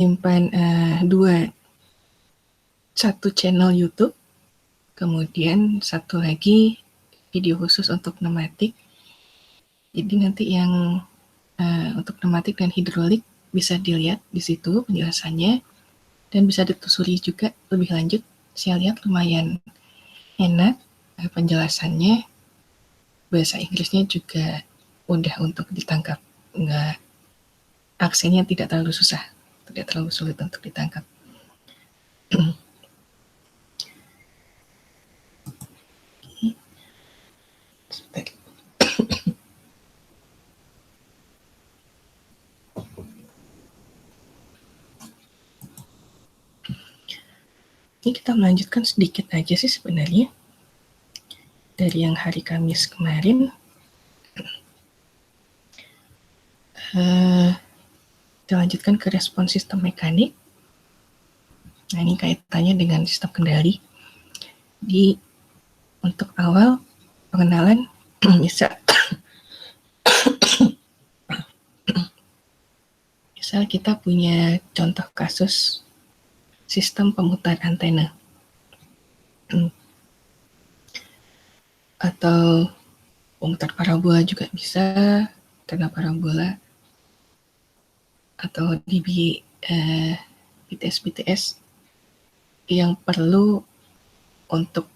menyimpan satu channel YouTube, kemudian satu lagi video khusus untuk pneumatik. Jadi nanti yang untuk pneumatik dan hidrolik bisa dilihat di situ penjelasannya, dan bisa ditelusuri juga lebih lanjut. Saya lihat lumayan enak penjelasannya, bahasa Inggrisnya juga mudah untuk ditangkap, aksennya tidak terlalu susah, tidak terlalu sulit untuk ditangkap. Ini kita melanjutkan sedikit aja sih sebenarnya dari yang hari Kamis kemarin. Kita lanjutkan ke respon sistem mekanik. Nah, ini kaitannya dengan sistem kendali. Untuk awal pengenalan misal kita punya contoh kasus sistem pemutar antena atau pemutar parabola juga bisa, antena parabola atau di BTS yang perlu untuk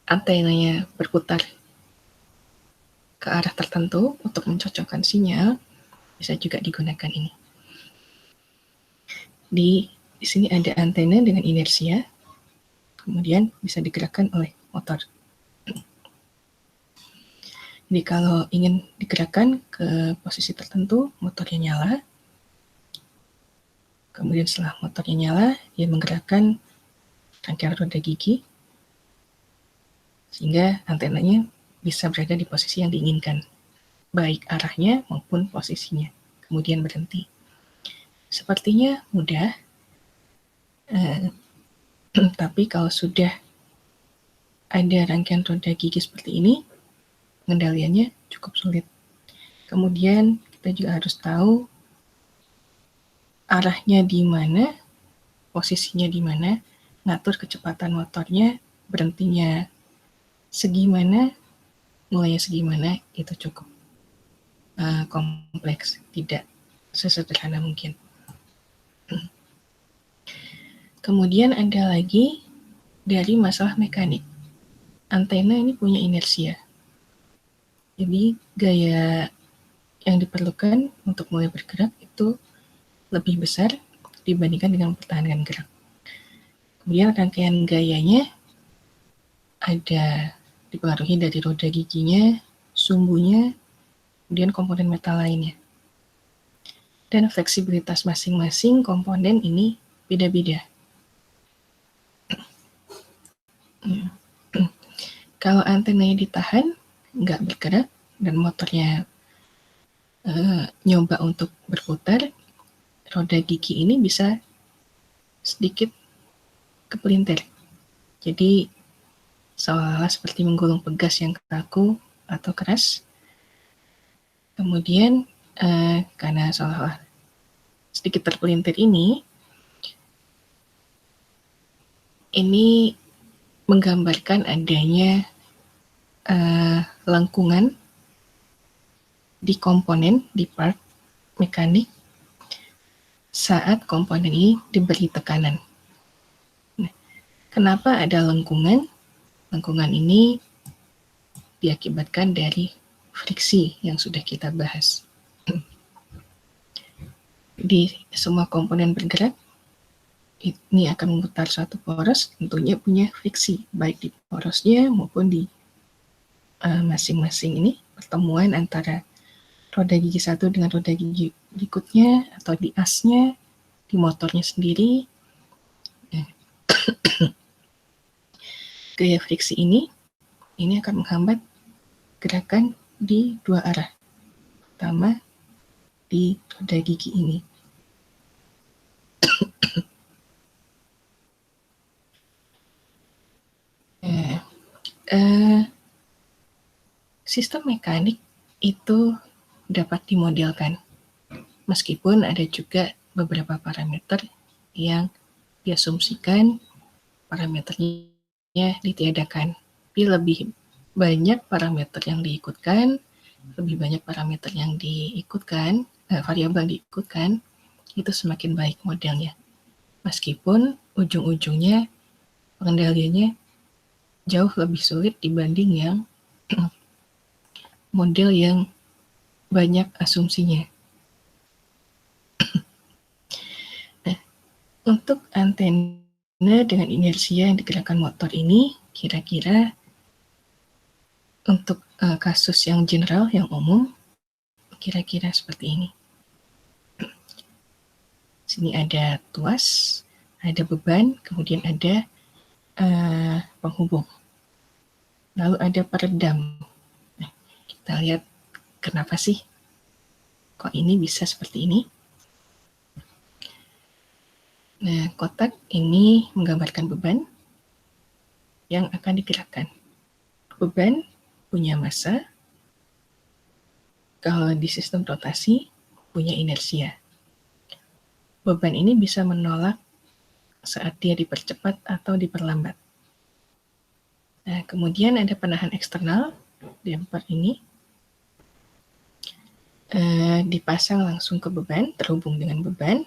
antenanya berputar ke arah tertentu untuk mencocokkan sinyal, bisa juga digunakan ini. Di sini ada antena dengan inersia, kemudian bisa digerakkan oleh motor. Jadi kalau ingin digerakkan ke posisi tertentu, motornya nyala. Kemudian setelah motornya nyala, dia menggerakkan rangkaian roda gigi, sehingga antenanya bisa berada di posisi yang diinginkan, baik arahnya maupun posisinya. Kemudian berhenti. Sepertinya mudah, tapi kalau sudah ada rangkaian roda gigi seperti ini, pengendaliannya cukup sulit. Kemudian kita juga harus tahu arahnya di mana, posisinya di mana, ngatur kecepatan motornya, berhentinya segimana, mulainya segimana, itu cukup kompleks, tidak sesederhana mungkin. Kemudian ada lagi dari masalah mekanik. Antena ini punya inersia. Jadi gaya yang diperlukan untuk mulai bergerak itu lebih besar dibandingkan dengan mempertahankan gerak. Kemudian rangkaian gayanya ada dipengaruhi dari roda giginya, sumbunya, kemudian komponen metal lainnya. Dan fleksibilitas masing-masing komponen ini beda-beda. Kalau antenanya ditahan, nggak bergerak, dan motornya nyoba untuk berputar, roda gigi ini bisa sedikit kepelintir. Jadi seolah-olah seperti menggulung pegas yang kaku atau keras. Kemudian karena seolah-olah sedikit terpelintir ini menggambarkan adanya lengkungan di komponen, di part mekanik saat komponen ini diberi tekanan. Nah, kenapa ada lengkungan? Lengkungan ini diakibatkan dari friksi yang sudah kita bahas. Di semua komponen bergerak, ini akan memutar suatu poros, tentunya punya friksi, baik di porosnya maupun di masing-masing ini, pertemuan antara roda gigi satu dengan roda gigi berikutnya, atau di asnya, di motornya sendiri. Gaya friksi ini akan menghambat gerakan di dua arah, pertama di roda gigi ini. Sistem mekanik itu dapat dimodelkan, meskipun ada juga beberapa parameter yang diasumsikan parameternya ditiadakan. Tapi lebih banyak parameter yang diikutkan, lebih banyak parameter yang diikutkan, variabel yang diikutkan, itu semakin baik modelnya. Meskipun ujung-ujungnya pengendaliannya jauh lebih sulit dibanding yang model yang banyak asumsinya. Nah, untuk antena dengan inersia yang digerakkan motor ini, kira-kira untuk kasus yang general, yang umum, kira-kira seperti ini. Sini ada tuas, ada beban, kemudian ada penghubung. Lalu ada peredam. Nah, kita lihat kenapa sih kok ini bisa seperti ini. Nah, kotak ini menggambarkan beban yang akan digerakkan. Beban punya massa, kalau di sistem rotasi punya inersia. Beban ini bisa menolak saat dia dipercepat atau diperlambat. Nah, kemudian ada penahan eksternal, damper ini dipasang langsung ke beban, terhubung dengan beban.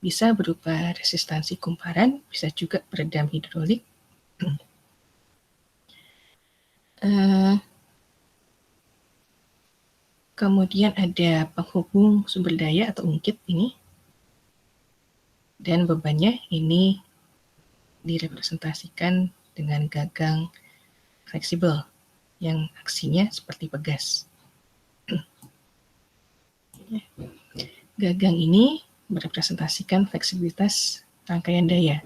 Bisa berupa resistansi kumparan, bisa juga peredam hidrolik. Kemudian ada penghubung sumber daya atau ungkit ini. Dan bebannya ini direpresentasikan dengan gagang fleksibel yang aksinya seperti pegas. Gagang ini merepresentasikan fleksibilitas rangkaian daya,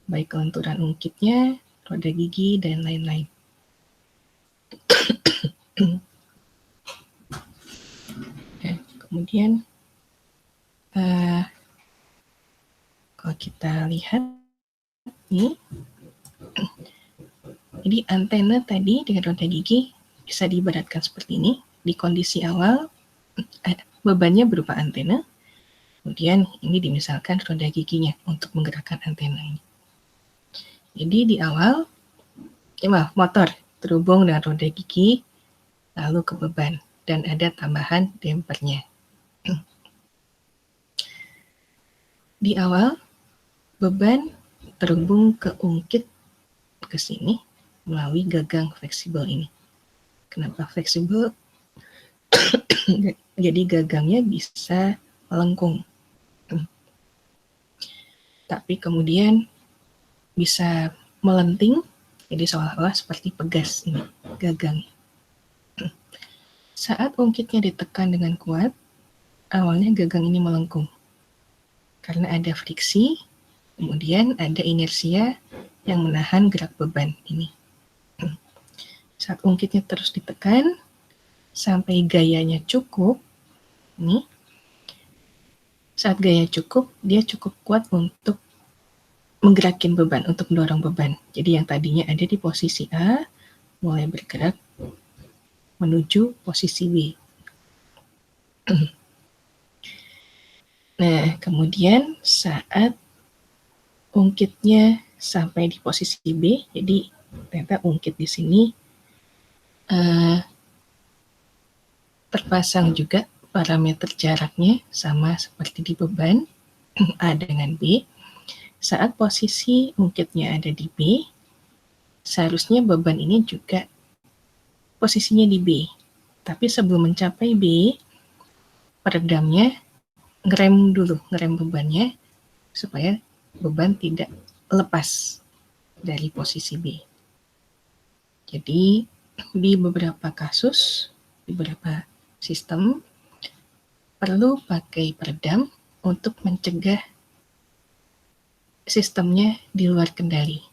baik kelenturan ungkitnya, roda gigi, dan lain-lain. Kemudian kalau kita lihat ini, jadi antena tadi dengan roda gigi bisa diibaratkan seperti ini. Di kondisi awal bebannya berupa antena, kemudian ini dimisalkan roda giginya untuk menggerakkan antena ini. Jadi di awal, motor terhubung dengan roda gigi, lalu ke beban, dan ada tambahan dampernya. Di awal, beban terhubung ke ungkit ke sini melalui gagang fleksibel ini. Kenapa fleksibel? Jadi gagangnya bisa melengkung. Tapi kemudian bisa melenting, jadi seolah-olah seperti pegas ini gagangnya. Saat ungkitnya ditekan dengan kuat, awalnya gagang ini melengkung. Karena ada friksi, kemudian ada inersia yang menahan gerak beban ini. Saat ungkitnya terus ditekan, sampai gayanya cukup, ini, saat gaya cukup, dia cukup kuat untuk menggerakin beban, untuk mendorong beban. Jadi yang tadinya ada di posisi A, mulai bergerak menuju posisi B. Nah, kemudian saat ungkitnya sampai di posisi B, jadi ternyata ungkit di sini terpasang juga parameter jaraknya sama seperti di beban A dengan B. Saat posisi ungkitnya ada di B, seharusnya beban ini juga posisinya di B. Tapi sebelum mencapai B, peredamnya ngerem bebannya supaya beban tidak lepas dari posisi B. Jadi di beberapa kasus, di beberapa sistem perlu pakai peredam untuk mencegah sistemnya di luar kendali.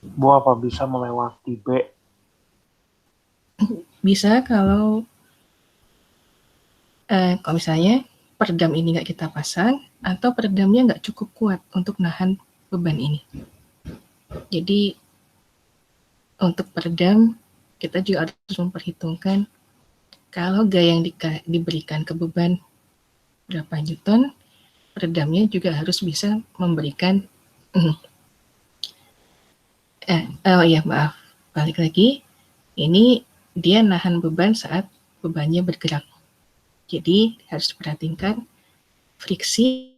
Bu, apa bisa melewati B? Bisa kalau misalnya peredam ini nggak kita pasang, atau peredamnya nggak cukup kuat untuk nahan beban ini. Jadi untuk peredam kita juga harus memperhitungkan kalau gaya yang diberikan ke beban berapa Newton, peredamnya juga harus bisa memberikan maaf, balik lagi, ini dia nahan beban saat bebannya bergerak. Jadi harus diperhatikan friksi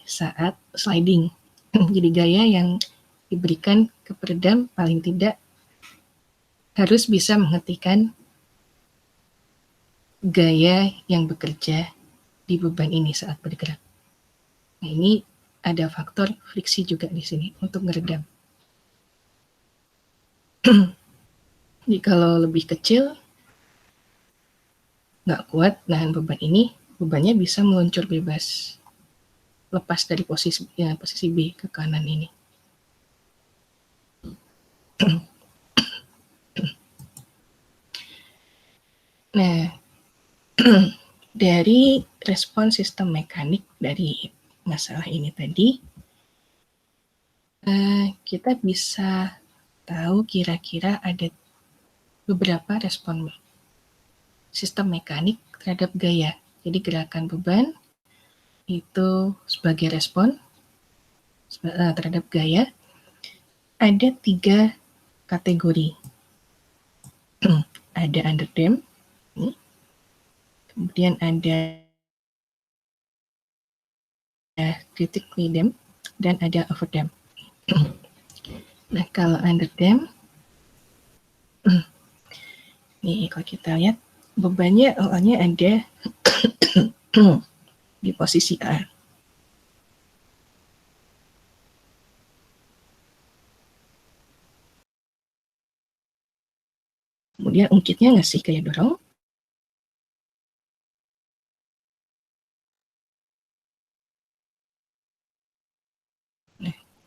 saat sliding. Jadi gaya yang diberikan ke peredam paling tidak harus bisa menghentikan gaya yang bekerja di beban ini saat bergerak. Nah, ini ada faktor friksi juga di sini untuk meredam. Jadi kalau lebih kecil, nggak kuat nahan beban ini, bebannya bisa meluncur bebas, lepas dari posisi B ke kanan ini. Nah, dari respon sistem mekanik dari masalah ini tadi, kita bisa tahu kira-kira ada beberapa respon sistem mekanik terhadap gaya. Jadi gerakan beban itu sebagai respon terhadap gaya ada 3 kategori. Ada under dam, kemudian ada critically dam, dan ada over dam. Nah, kalau under dam, nih kalau kita lihat bebannya awalnya ada di posisi A. Kemudian ungkitnya ngasih gaya dorong.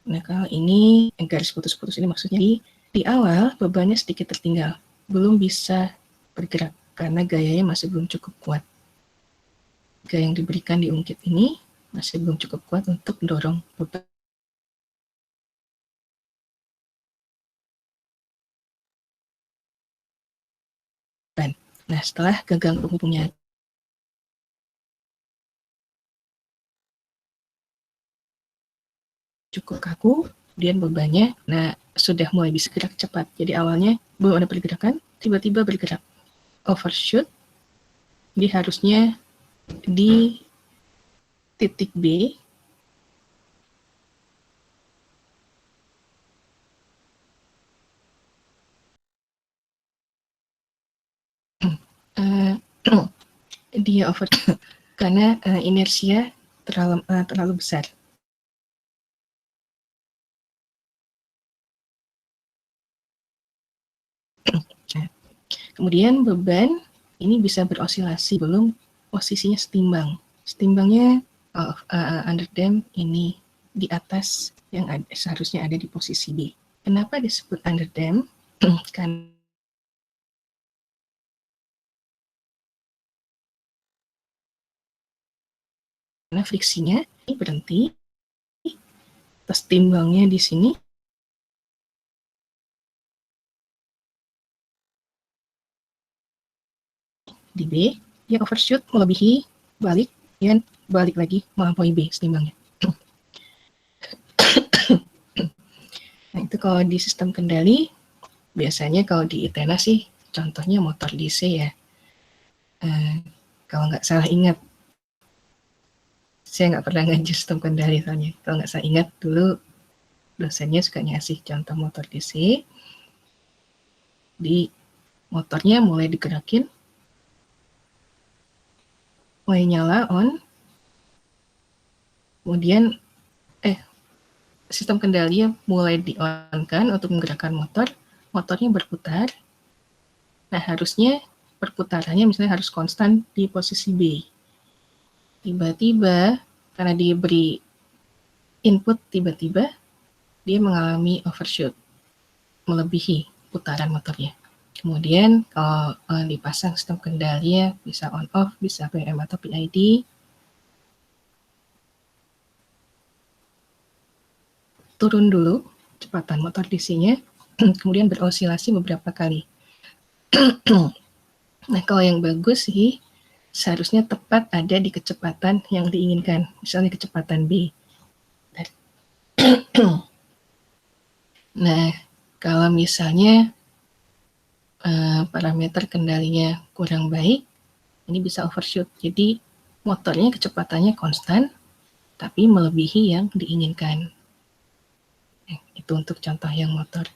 Nah, kalau ini garis putus-putus ini maksudnya di awal bebannya sedikit tertinggal, belum bisa bergerak karena gayanya masih belum cukup kuat. Gaya yang diberikan di ungkit ini masih belum cukup kuat untuk mendorong beban. Nah, setelah gagang penghubungnya cukup kaku, kemudian bebannya, nah sudah mulai bisa gerak cepat. Jadi awalnya belum ada pergerakan, tiba-tiba bergerak. Overshoot, jadi harusnya di titik B, dia overshoot karena inersia terlalu besar. Kemudian beban ini bisa berosilasi belum posisinya setimbang. Setimbangnya under dam ini di atas yang seharusnya ada di posisi B. Kenapa disebut under dam? Karena friksinya ini berhenti, terus timbangnya di sini di B, yang overshoot melebihi balik, dan balik lagi melampaui B setimbangnya. Nah, itu kalau di sistem kendali, biasanya kalau di ITENA sih, contohnya motor DC ya. Kalau nggak salah ingat, saya nggak pernah ngajar sistem kendali soalnya. Kalau nggak salah ingat dulu, dosennya suka ngasih contoh motor DC. Di motornya mulai digerakin, mulai nyala on, kemudian sistem kendalinya mulai di-on-kan untuk menggerakkan motor, motornya berputar. Nah, harusnya perputarannya misalnya harus konstan di posisi B. Tiba-tiba, karena diberi input tiba-tiba, dia mengalami overshoot, melebihi putaran motornya. Kemudian kalau dipasang sistem kendalinya bisa on-off, bisa PM atau PID, turun dulu kecepatan motor DC-nya, kemudian berosilasi beberapa kali. Nah, kalau yang bagus sih seharusnya tepat ada di kecepatan yang diinginkan, misalnya kecepatan B. Nah, kalau misalnya parameter kendalinya kurang baik, ini bisa overshoot. Jadi motornya kecepatannya konstan, tapi melebihi yang diinginkan. Itu untuk contoh yang motor.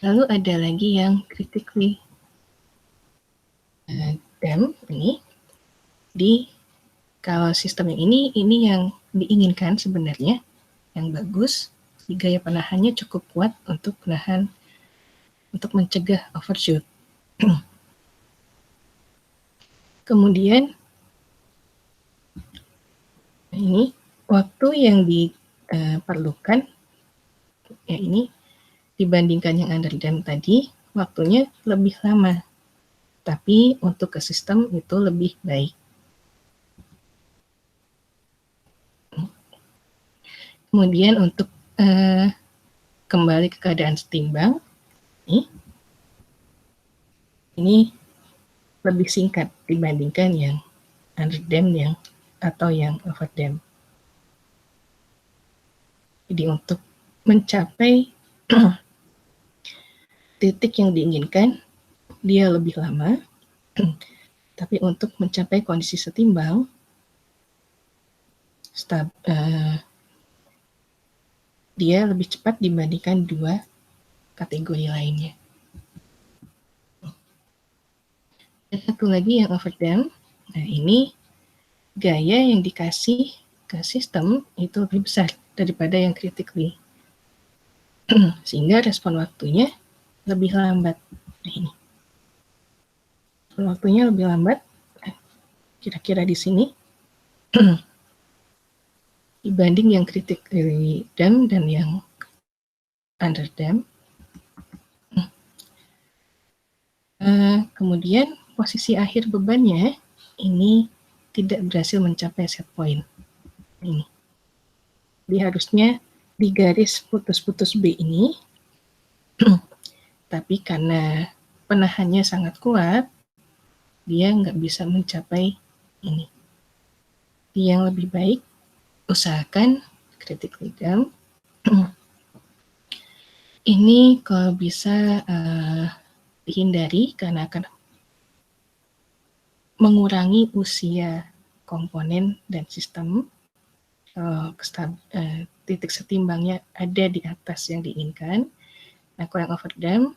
Lalu ada lagi yang critically damp ini. Kalau sistem yang ini yang diinginkan sebenarnya, yang bagus, di gaya penahannya cukup kuat untuk mencegah overshoot. Kemudian ini waktu yang diperlukan ya ini dibandingkan yang underdamped tadi, waktunya lebih lama, tapi untuk ke sistem itu lebih baik. Kemudian untuk kembali ke keadaan setimbang, ini lebih singkat dibandingkan yang underdamped atau yang overdamped. Jadi untuk mencapai titik yang diinginkan, dia lebih lama, tapi untuk mencapai kondisi setimbang, dia lebih cepat dibandingkan dua kategori lainnya. Dan satu lagi yang overdamped, nah ini gaya yang dikasih ke sistem itu lebih besar daripada yang critically. Sehingga respon waktunya lebih lambat. Nah ini. Respon waktunya lebih lambat, kira-kira di sini, dibanding yang critically damped dan yang underdamped. Kemudian posisi akhir bebannya ini tidak berhasil mencapai set point. Ini. Jadi harusnya di garis putus-putus B ini, tapi karena penahannya sangat kuat, dia nggak bisa mencapai ini. Jadi yang lebih baik, usahakan critically damped. Ini kalau bisa dihindari karena akan mengurangi usia komponen dan sistem. Titik setimbangnya ada di atas yang diinginkan. Nah, kalau yang overdamped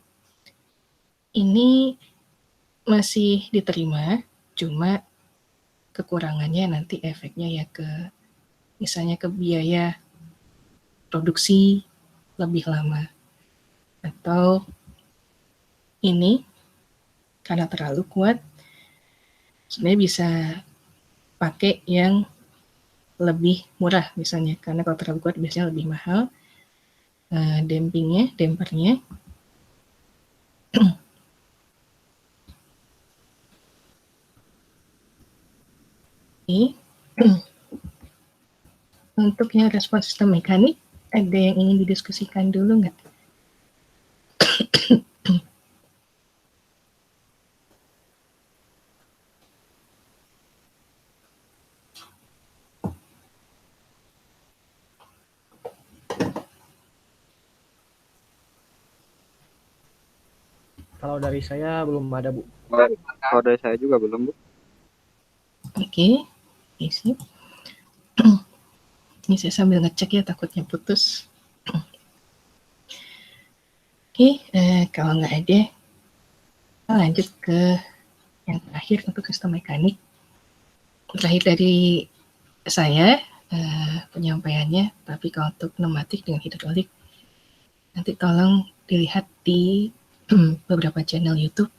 ini masih diterima, cuma kekurangannya nanti efeknya ya misalnya ke biaya produksi lebih lama, atau ini karena terlalu kuat sebenarnya bisa pakai yang lebih murah misalnya, karena kalau terlalu kuat biasanya lebih mahal dampernya. Untuk yang respon sistem mekanik, ada yang ingin didiskusikan dulu nggak? Kalau dari saya belum ada, Bu. Kalau dari saya juga belum, Bu. Oke, sip. Ini saya sambil ngecek ya, takutnya putus. Oke, kalau nggak ada, kita lanjut ke yang terakhir untuk sistem mekanik. Terakhir dari saya penyampaiannya, tapi kalau untuk pneumatik dengan hidrolik, nanti tolong dilihat di beberapa channel YouTube.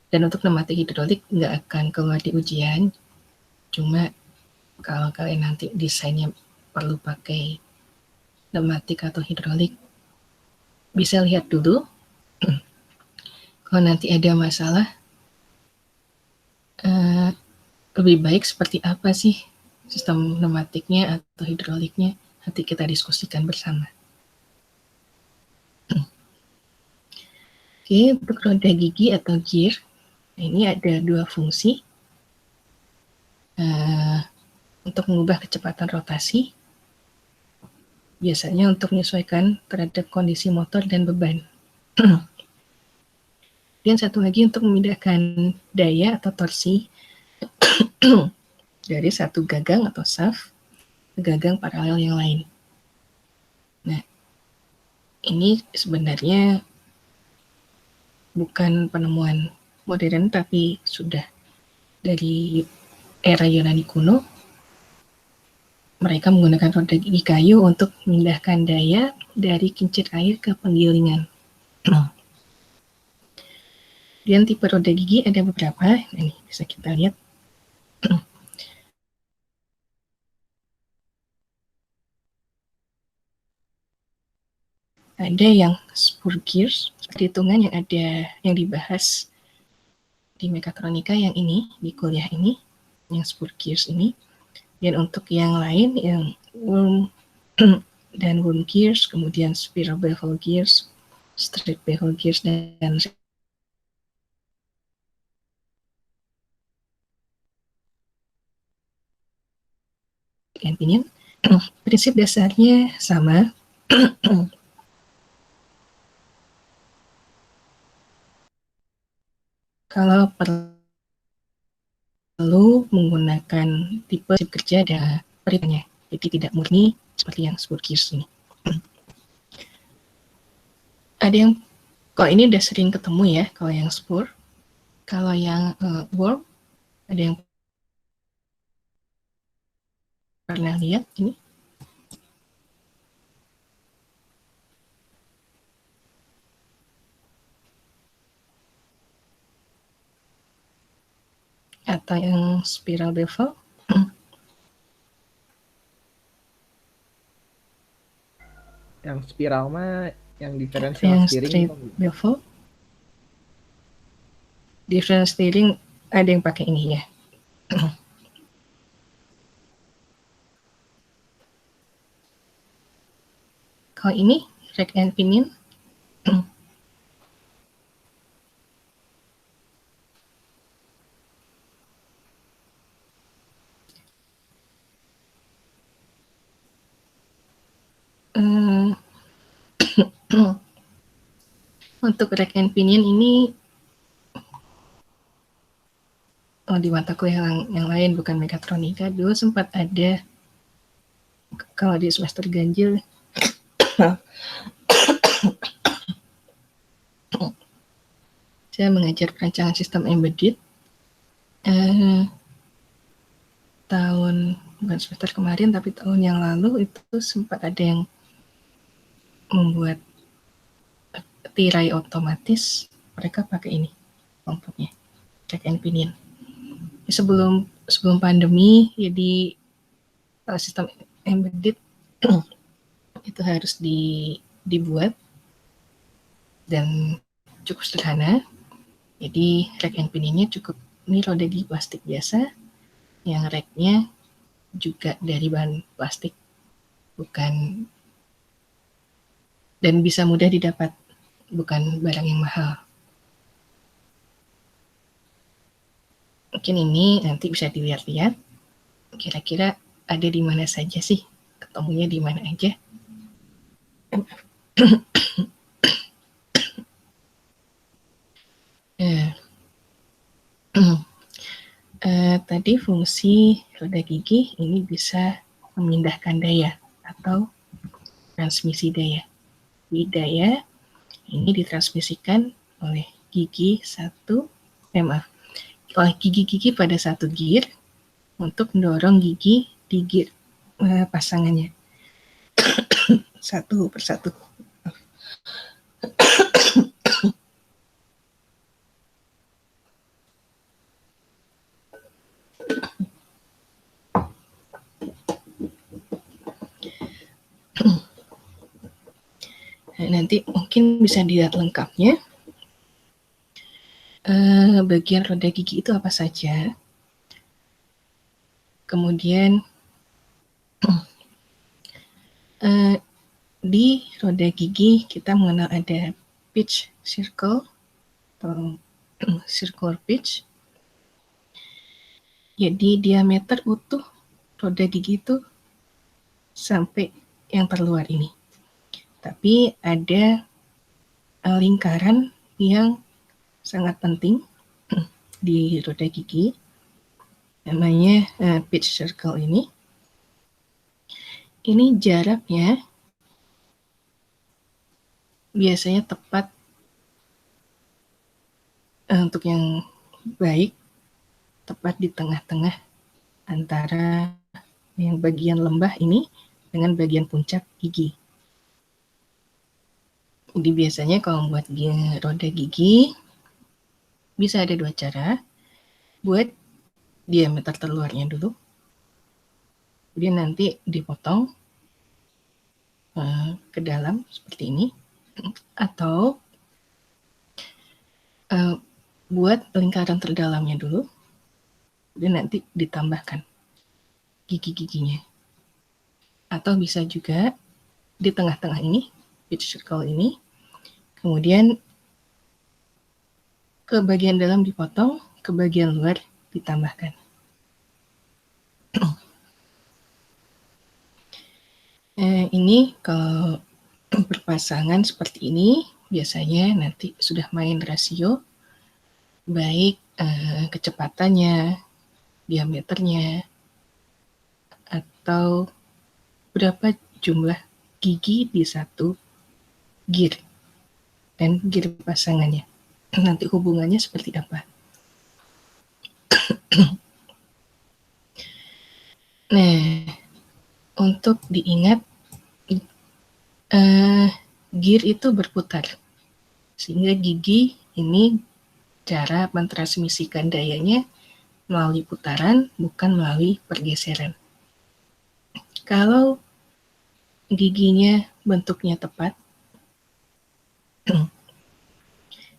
Dan untuk pneumatik hidrolik nggak akan keluar di ujian, cuma kalau kalian nanti desainnya perlu pakai pneumatik atau hidrolik, bisa lihat dulu. Kalau nanti ada masalah, lebih baik seperti apa sih sistem pneumatiknya atau hidroliknya, nanti kita diskusikan bersama. Oke, untuk roda gigi atau gear, ini ada dua fungsi. Untuk mengubah kecepatan rotasi, biasanya untuk menyesuaikan terhadap kondisi motor dan beban. Dan satu lagi untuk memindahkan daya atau torsi dari satu gagang atau shaft ke gagang paralel yang lain. Nah, ini sebenarnya bukan penemuan modern, tapi sudah dari era Yunani kuno. Mereka menggunakan roda gigi kayu untuk memindahkan daya dari kincir air ke penggilingan. Dan tipe roda gigi ada beberapa. Nah, ini bisa kita lihat. Ada yang spur gears, perhitungan yang ada yang dibahas di mekatronika yang ini, di kuliah ini, yang spur gears ini. Dan untuk yang lain, yang worm dan worm gears, kemudian spiral bevel gears, straight bevel gears, dan pinion, prinsip dasarnya sama. Kalau perlu menggunakan tipe sip kerja dan perhitungannya, jadi tidak murni seperti yang spur gears ini. Ada yang, kalau ini udah sering ketemu ya, kalau yang spur. Kalau yang worm, ada yang pernah lihat ini? Atau yang spiral bevel? Yang spiral mah yang Atau diferensial yang steering straight gitu. bevel? Different steering ada yang pakai ini ya. Kalau ini rack and pinion, untuk rack and pinion ini di mata kuliah yang lain, bukan mekatronika, dulu sempat ada, kalau di semester ganjil saya mengajar perancangan sistem embedded tahun, bukan semester kemarin tapi tahun yang lalu, itu sempat ada yang membuat tirai otomatis, mereka pakai ini kelompoknya, rack and pinion. Sebelum pandemi, jadi sistem embedded itu harus dibuat dan cukup sederhana. Jadi rack and pinionnya cukup, ini roda gigi plastik biasa, yang racknya juga dari bahan plastik, bukan, dan bisa mudah didapat, bukan barang yang mahal. Mungkin ini nanti bisa dilihat-lihat, kira-kira ada di mana saja sih, ketemunya di mana aja. Tadi fungsi roda gigi ini bisa memindahkan daya atau transmisi daya. Di daya ini ditransmisikan oleh oleh gigi-gigi pada satu gear untuk mendorong gigi di gear pasangannya satu persatu. Nanti mungkin bisa dilihat lengkapnya. Bagian roda gigi itu apa saja. Kemudian di roda gigi kita mengenal ada pitch circle, atau circular pitch. Jadi diameter utuh roda gigi itu sampai yang terluar ini. Tapi ada lingkaran yang sangat penting di roda gigi, namanya pitch circle ini. Ini jaraknya biasanya tepat untuk yang baik, tepat di tengah-tengah antara yang bagian lembah ini dengan bagian puncak gigi. Jadi biasanya kalau membuat roda gigi bisa ada dua cara. Buat diameter terluarnya dulu, kemudian nanti dipotong ke dalam seperti ini, atau buat lingkaran terdalamnya dulu, kemudian nanti ditambahkan gigi-giginya. Atau bisa juga di tengah-tengah ini, pitch circle ini, kemudian ke bagian dalam dipotong, ke bagian luar ditambahkan. Ini kalau berpasangan seperti ini, biasanya nanti sudah main rasio, baik kecepatannya, diameternya, atau berapa jumlah gigi di satu gear, dan gear pasangannya. Nanti hubungannya seperti apa. Nah, untuk diingat, gear itu berputar, sehingga gigi ini cara mentransmisikan dayanya melalui putaran, bukan melalui pergeseran. Kalau giginya bentuknya tepat,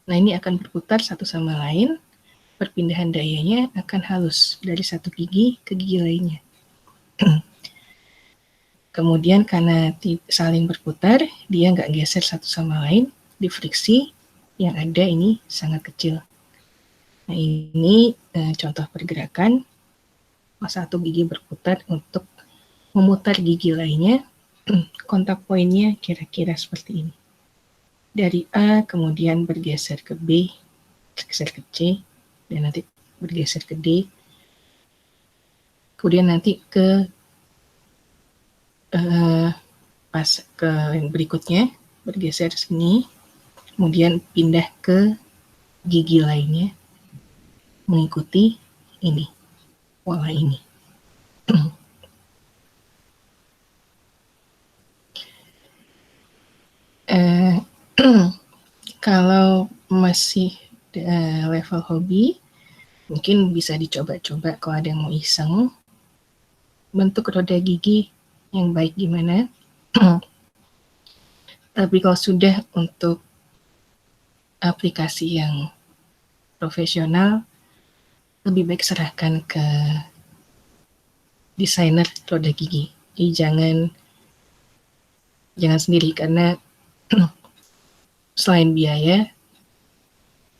nah ini akan berputar satu sama lain, perpindahan dayanya akan halus dari satu gigi ke gigi lainnya. Kemudian karena saling berputar, dia nggak geser satu sama lain, di friksi yang ada ini sangat kecil. Nah ini contoh pergerakan, satu gigi berputar untuk memutar gigi lainnya, kontak poinnya kira-kira seperti ini. Dari A kemudian bergeser ke B, bergeser ke C, dan nanti bergeser ke D, kemudian nanti ke pas ke yang berikutnya, bergeser sini, kemudian pindah ke gigi lainnya, mengikuti ini, pola ini. Kalau masih level hobi, mungkin bisa dicoba-coba kalau ada yang mau iseng, bentuk roda gigi yang baik gimana. Tapi kalau sudah untuk aplikasi yang profesional, lebih baik serahkan ke desainer roda gigi. Jadi jangan sendiri, karena selain biaya,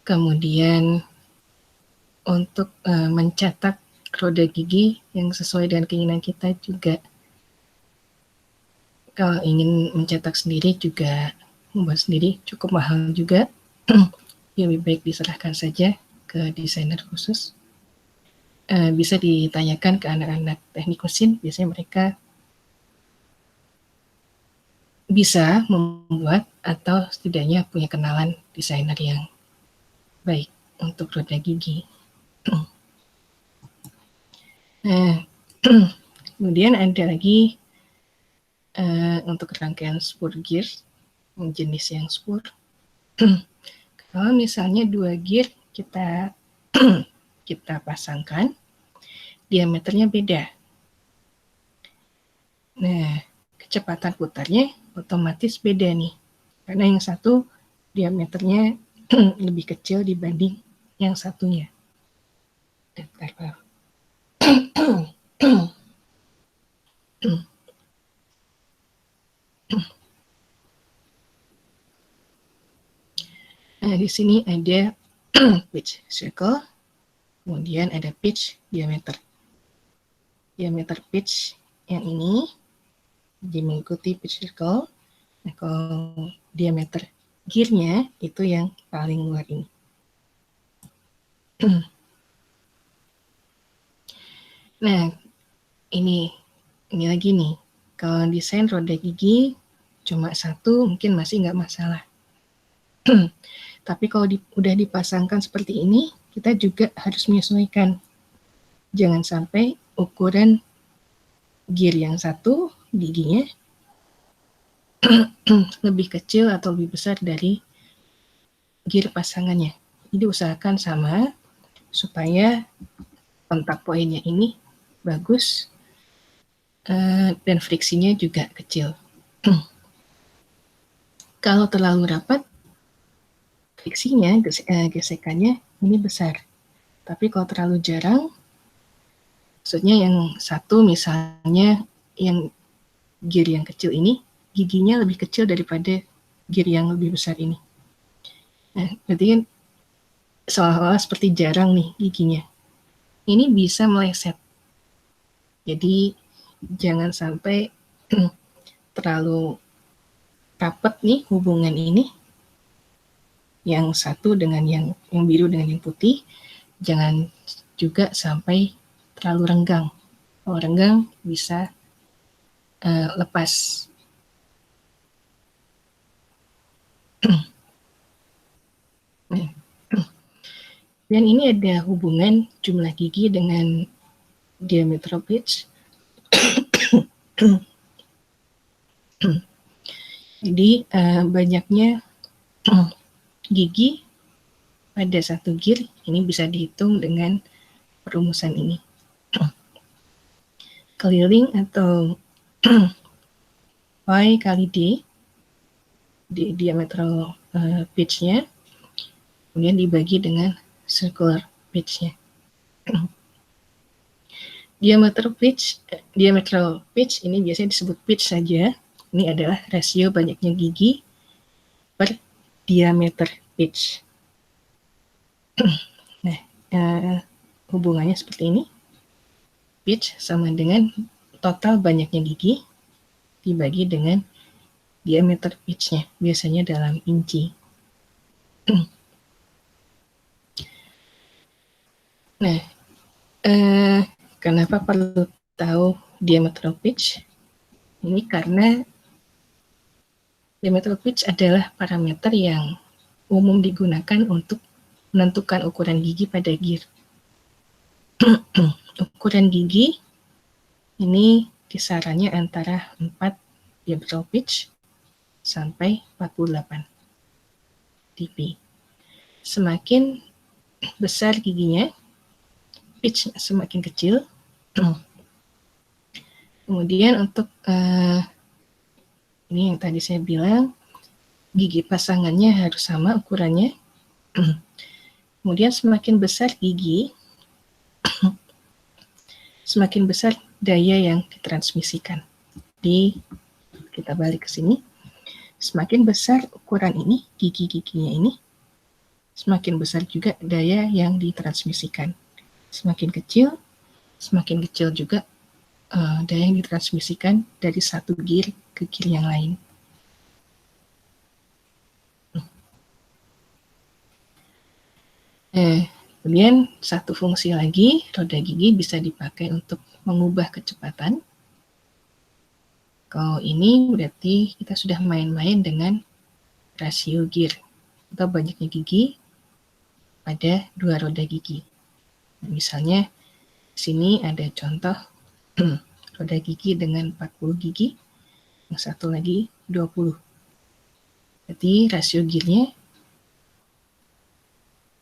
kemudian untuk mencetak roda gigi yang sesuai dengan keinginan kita juga, kalau ingin mencetak sendiri juga, membuat sendiri cukup mahal juga. Lebih baik diserahkan saja ke desainer khusus. Bisa ditanyakan ke anak-anak teknik mesin, biasanya mereka bisa membuat atau setidaknya punya kenalan desainer yang baik untuk roda gigi. Kemudian ada lagi untuk rangkaian spur gear, jenis yang spur. Kalau misalnya 2 gear kita pasangkan, diameternya beda. Nah, kecepatan putarnya otomatis beda nih, karena yang satu diameternya lebih kecil dibanding yang satunya. Nah, di sini ada pitch circle, kemudian ada pitch diameter. Diameter pitch yang ini jadi mengikuti pitch circle. Nah, kalau diameter gearnya itu yang paling luar ini. Nah, ini lagi nih. Kalau desain roda gigi cuma satu mungkin masih nggak masalah. Tapi kalau udah dipasangkan seperti ini, kita juga harus menyesuaikan. Jangan sampai ukuran gear yang satu giginya lebih kecil atau lebih besar dari gear pasangannya. Jadi usahakan sama supaya kontak poinnya ini bagus dan friksinya juga kecil. Kalau terlalu rapat, friksinya, gesekannya ini besar. Tapi kalau terlalu jarang, maksudnya yang satu misalnya yang gear yang kecil ini, giginya lebih kecil daripada gear yang lebih besar ini. Nah, berarti kan seolah-olah seperti jarang nih giginya. Ini bisa meleset. Jadi jangan sampai terlalu rapat nih hubungan ini. Yang satu dengan yang biru dengan yang putih. Jangan juga sampai terlalu renggang. Kalau renggang bisa lepas. Dan ini ada hubungan jumlah gigi dengan diameter pitch. Jadi banyaknya gigi pada satu gear ini bisa dihitung dengan perumusan ini. Keliling atau Y kali D di diameter pitch-nya, kemudian dibagi dengan circular pitch-nya. Diameter pitch ini biasanya disebut pitch saja. Ini adalah rasio banyaknya gigi per diameter pitch. Nah, hubungannya seperti ini. Pitch sama dengan total banyaknya gigi dibagi dengan diameter pitch-nya, biasanya dalam inci. Nah, kenapa perlu tahu diameter pitch? Ini karena diameter pitch adalah parameter yang umum digunakan untuk menentukan ukuran gigi pada gear. Ukuran gigi ini kisarannya antara 4 diameter pitch sampai 48 dp. Semakin besar giginya, pitch semakin kecil. Kemudian untuk ini yang tadi saya bilang, gigi pasangannya harus sama ukurannya. Kemudian semakin besar gigi, semakin besar daya yang ditransmisikan. Kita balik ke sini. Semakin besar ukuran ini, gigi-giginya ini, semakin besar juga daya yang ditransmisikan. Semakin kecil juga daya yang ditransmisikan dari satu gear ke gear yang lain. Kemudian satu fungsi lagi, roda gigi bisa dipakai untuk mengubah kecepatan. Kalau ini berarti kita sudah main-main dengan rasio gear atau banyaknya gigi pada dua roda gigi. Nah, misalnya di sini ada contoh roda gigi dengan 40 gigi, yang satu lagi 20. Jadi rasio gearnya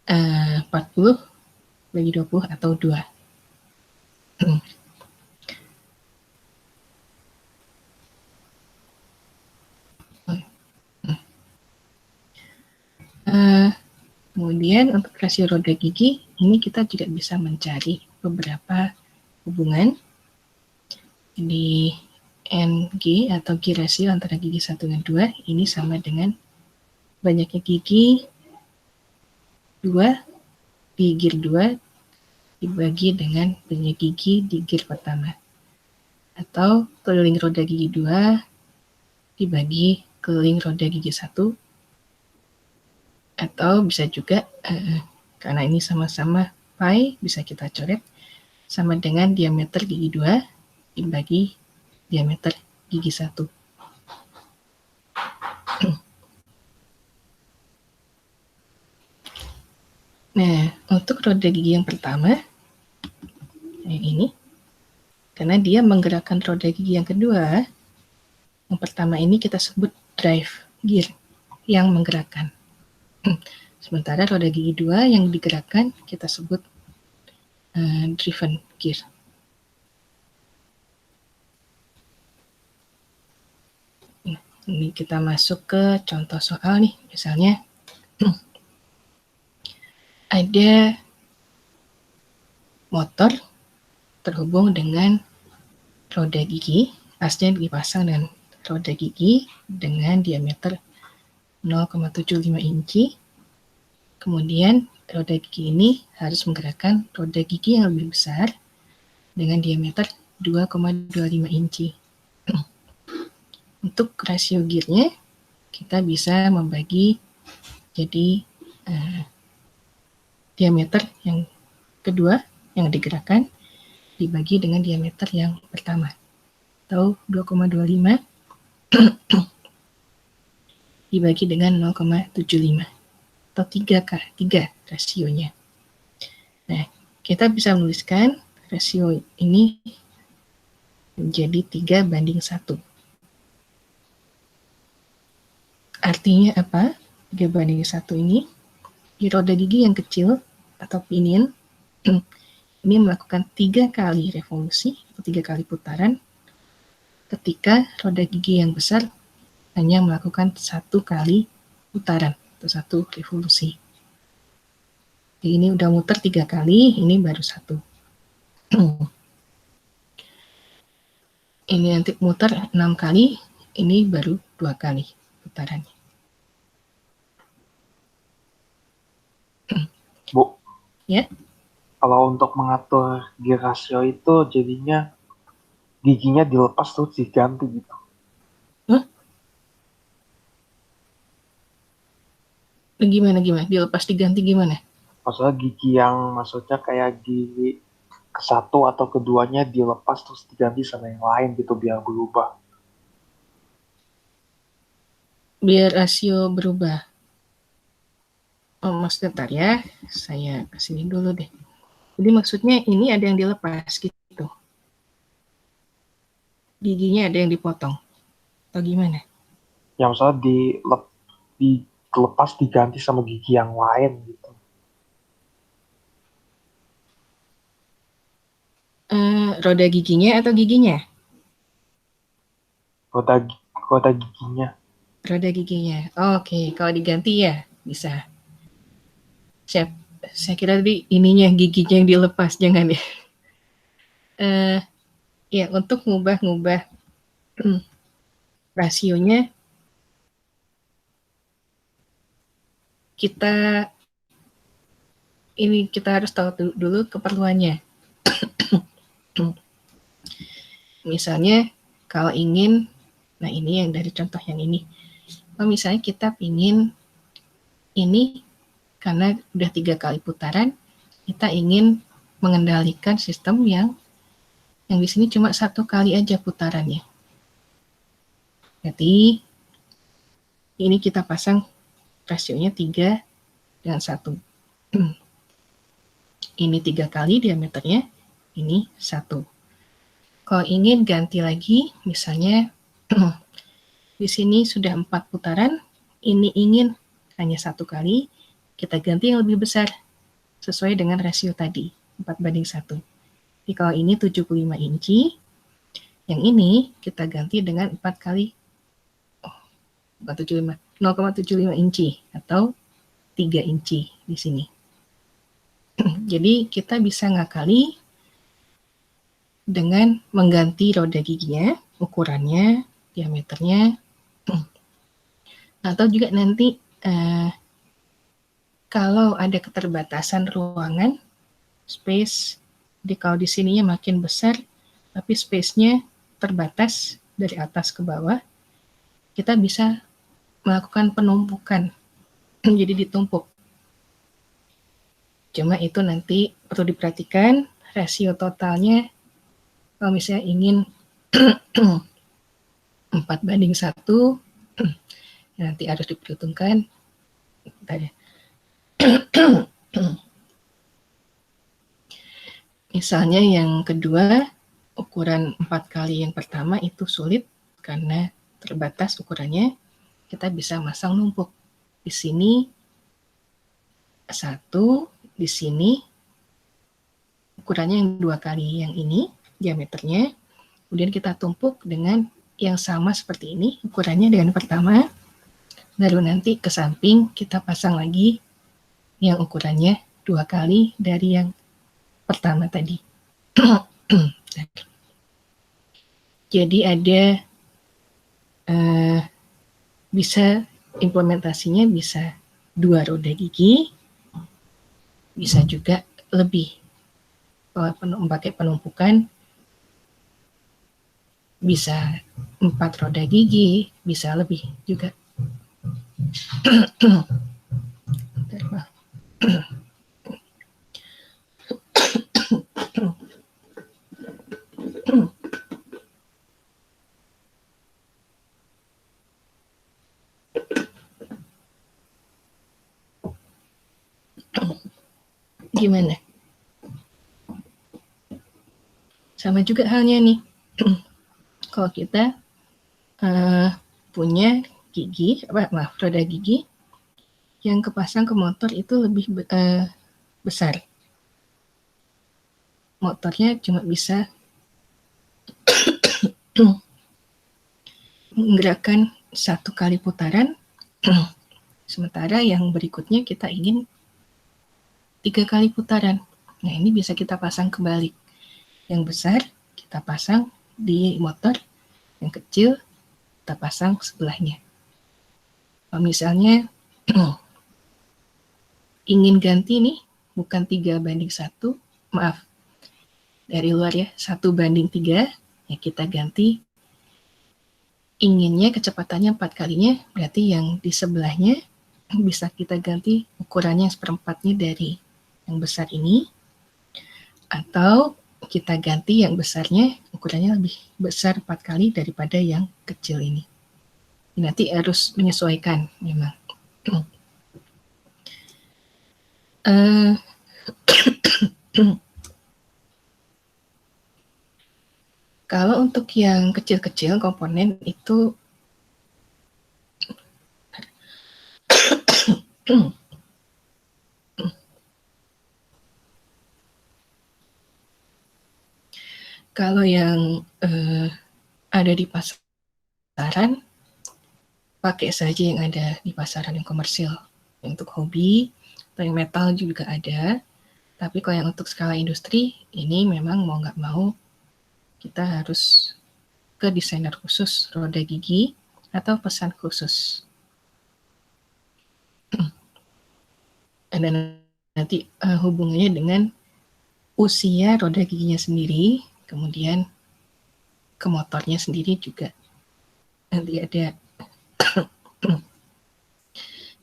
40 bagi 20 atau 2. Kemudian untuk rasio roda gigi, ini kita juga bisa mencari beberapa hubungan. Jadi NG atau G rasio antara gigi 1 dan 2 ini sama dengan banyaknya gigi di gear 2 dibagi dengan banyak gigi di gear pertama. Atau keliling roda gigi 2 dibagi keliling roda gigi 1. Atau bisa juga, karena ini sama-sama pi, bisa kita coret sama dengan diameter gigi 2 dibagi diameter gigi 1. Nah, untuk roda gigi yang pertama, yang ini, karena dia menggerakkan roda gigi yang kedua, yang pertama ini kita sebut drive gear yang menggerakkan. Sementara roda gigi 2 yang digerakkan kita sebut driven gear. Ini kita masuk ke contoh soal nih, misalnya ada motor terhubung dengan roda gigi, asnya dipasang dengan roda gigi dengan diameter 0,75 inci. Kemudian roda gigi ini harus menggerakkan roda gigi yang lebih besar dengan diameter 2,25 inci. Untuk rasio gearnya, kita bisa membagi jadi diameter yang kedua yang digerakkan dibagi dengan diameter yang pertama, atau 2,25 dibagi dengan 0,75, atau 3 rasionya. Nah, kita bisa menuliskan rasio ini menjadi 3:1. Artinya apa? 3:1 ini, di roda gigi yang kecil atau pinion ini melakukan 3 kali revolusi atau 3 kali putaran, ketika roda gigi yang besar hanya melakukan 1 kali putaran atau 1 revolusi. Jadi ini udah muter 3 kali, ini baru 1. Ini nanti muter 6 kali, ini baru 2 kali putarannya. Bu, Ya, kalau untuk mengatur gear rasio itu jadinya giginya dilepas terus diganti gitu. gimana? Dilepas diganti gimana? Maksudnya gigi yang maksudnya kayak gigi ke-1 atau keduanya dilepas terus diganti sama yang lain gitu biar berubah. Biar rasio berubah. Oh, maksudnya ntar ya, saya kesini dulu deh. Jadi maksudnya ini ada yang dilepas gitu. Giginya ada yang dipotong. Atau gimana? Yang misalnya dilepas diganti sama gigi yang lain gitu. Roda giginya atau giginya? Roda giginya. Roda giginya. Oke, kalau diganti ya bisa. Saya kira tadi ininya giginya yang dilepas, jangan ya. Ya, untuk ngubah rasionya kita harus tahu dulu keperluannya. Misalnya kalau ingin, nah ini yang dari contoh yang ini. Kalau misalnya kita ingin ini karena udah 3 kali putaran, kita ingin mengendalikan sistem yang di sini cuma 1 kali aja putarannya. Jadi ini kita pasang rasionya 3 dengan 1. Ini 3 kali diameternya, ini 1. Kalau ingin ganti lagi, misalnya di sini sudah 4 putaran, ini ingin hanya 1 kali, kita ganti yang lebih besar sesuai dengan rasio tadi, 4:1. Jadi kalau ini 75 inci, yang ini kita ganti dengan 4 kali, bukan 75, 0,75 inci atau 3 inci di sini. Jadi kita bisa ngakali dengan mengganti roda giginya, ukurannya, diameternya, atau juga nanti kalau ada keterbatasan ruangan, space, jadi kalau di sininya makin besar, tapi space-nya terbatas dari atas ke bawah, kita bisa melakukan penumpukan, jadi ditumpuk. Cuma itu nanti perlu diperhatikan, rasio totalnya, kalau misalnya ingin 4:1, nanti harus diperhitungkan. Misalnya yang kedua, ukuran 4 kali yang pertama itu sulit karena terbatas ukurannya. Kita bisa masang numpuk. Di sini 1, di sini ukurannya yang 2 kali yang ini, diameternya. Kemudian kita tumpuk dengan yang sama seperti ini, ukurannya dengan pertama. Lalu nanti ke samping kita pasang lagi yang ukurannya 2 kali dari yang pertama tadi. Jadi ada bisa implementasinya bisa 2 roda gigi, bisa juga lebih. Kalau pakai penumpukan bisa 4 roda gigi, bisa lebih juga. Gimana? Sama juga halnya nih. Kalau kita punya gigi, roda gigi yang kepasang ke motor itu lebih besar. Motornya cuma bisa menggerakkan 1 kali putaran, sementara yang berikutnya kita ingin 3 kali putaran. Nah, ini bisa kita pasang kebalik. Yang besar kita pasang di motor, yang kecil kita pasang sebelahnya. Kalau misalnya ingin ganti nih, bukan 3:1, maaf, dari luar ya, 1:3, ya kita ganti. Inginnya kecepatannya 4 kalinya, berarti yang di sebelahnya bisa kita ganti ukurannya 1/4-nya dari yang besar ini, atau kita ganti yang besarnya ukurannya lebih besar 4 kali daripada yang kecil ini. Nanti harus menyesuaikan memang. Kalau untuk yang kecil-kecil komponen itu kalau yang ada di pasaran, pakai saja yang ada di pasaran yang komersil. Untuk hobi, atau yang metal juga ada. Tapi kalau yang untuk skala industri, ini memang mau nggak mau kita harus ke desainer khusus roda gigi atau pesan khusus. Dan nanti hubungannya dengan usia roda giginya sendiri, kemudian ke motornya sendiri juga. Nanti ada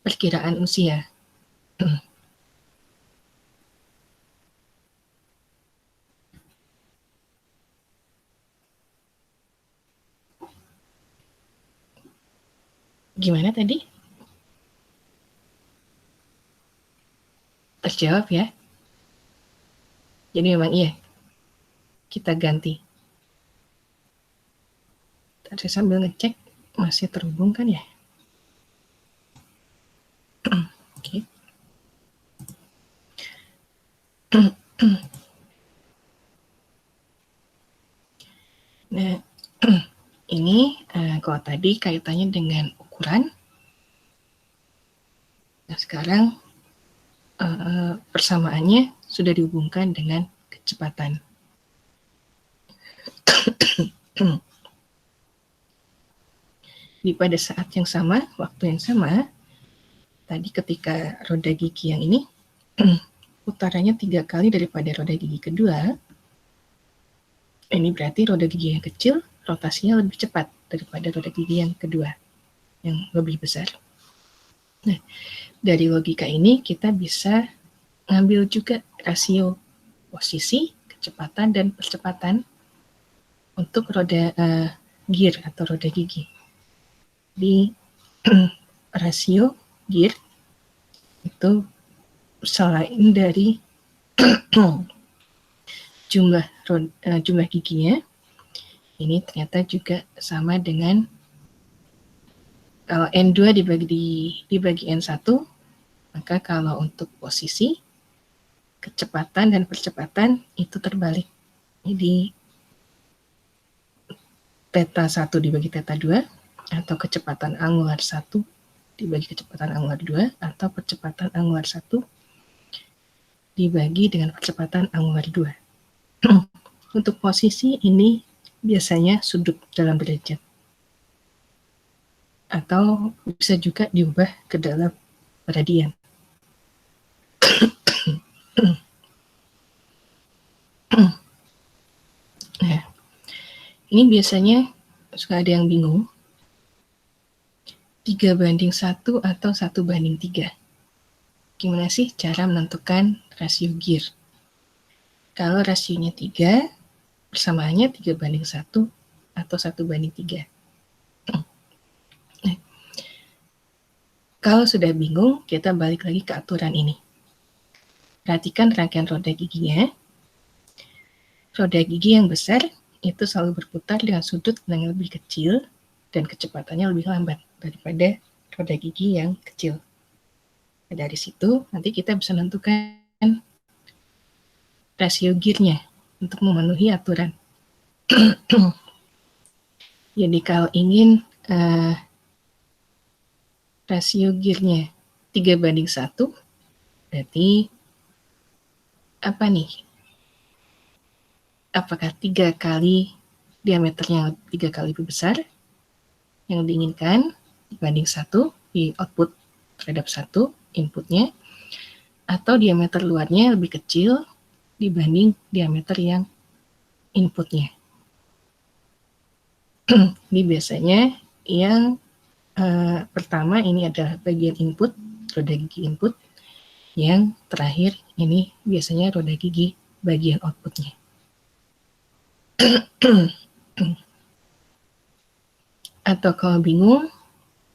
perkiraan usia. Gimana tadi? Terjawab ya? Jadi memang iya, kita ganti. Tadi sambil ngecek, masih terhubung kan ya? Oke. Nah, ini kalau tadi kaitannya dengan ukuran. Nah, sekarang persamaannya sudah dihubungkan dengan kecepatan. Di pada saat yang sama, waktu yang sama, tadi ketika roda gigi yang ini putarannya 3 kali daripada roda gigi kedua, ini berarti roda gigi yang kecil rotasinya lebih cepat daripada roda gigi yang kedua, yang lebih besar. Nah, dari logika ini kita bisa ngambil juga rasio posisi, kecepatan, dan percepatan untuk roda gear atau roda gigi. Di rasio gear itu selain dari jumlah giginya, ini ternyata juga sama dengan kalau N2 dibagi N1, maka kalau untuk posisi, kecepatan, dan percepatan itu terbalik. Jadi theta 1 dibagi theta 2, atau kecepatan angular 1 dibagi kecepatan angular 2, atau percepatan angular 1 dibagi dengan percepatan angular 2. Untuk posisi ini biasanya sudut dalam derajat, atau bisa juga diubah ke dalam radian. Nah, ini biasanya suka ada yang bingung, 3:1 atau 1:3. Gimana sih cara menentukan rasio gear? Kalau rasionya 3, persamaannya 3:1 atau 1:3. Nah, kalau sudah bingung, kita balik lagi ke aturan ini. Perhatikan rangkaian roda giginya. Roda gigi yang besar itu selalu berputar dengan sudut yang lebih kecil dan kecepatannya lebih lambat daripada roda gigi yang kecil. Nah, dari situ nanti kita bisa menentukan rasio gearnya untuk memenuhi aturan. Jadi kalau ingin rasio gearnya 3:1, berarti apa nih? Apakah 3 kali diameternya 3 kali lebih besar yang diinginkan dibanding 1 di output terhadap 1 inputnya, atau diameter luarnya lebih kecil dibanding diameter yang inputnya. Ini biasanya yang pertama ini adalah bagian input, roda gigi input. Yang terakhir ini biasanya roda gigi bagian outputnya. Atau kalau bingung,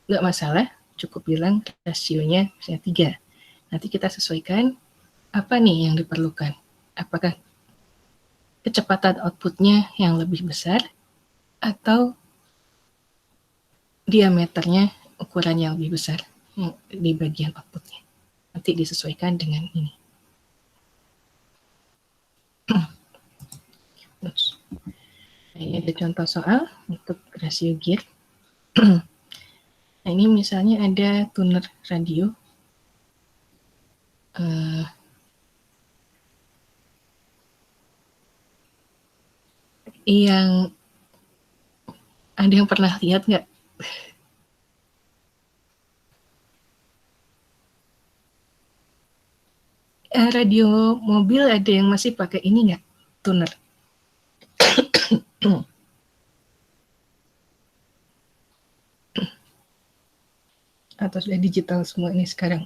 nggak masalah, cukup bilang rasionya misalnya 3. Nanti kita sesuaikan apa nih yang diperlukan. Apakah kecepatan outputnya yang lebih besar atau diameternya ukuran yang lebih besar di bagian outputnya. Nanti disesuaikan dengan ini. Nah, ini ada contoh soal untuk rasio gear. Nah, ini misalnya ada tuner radio. Yang ada yang pernah lihat nggak? Radio mobil ada yang masih pakai ini nggak? Tuner. Atau sudah digital semua ini sekarang?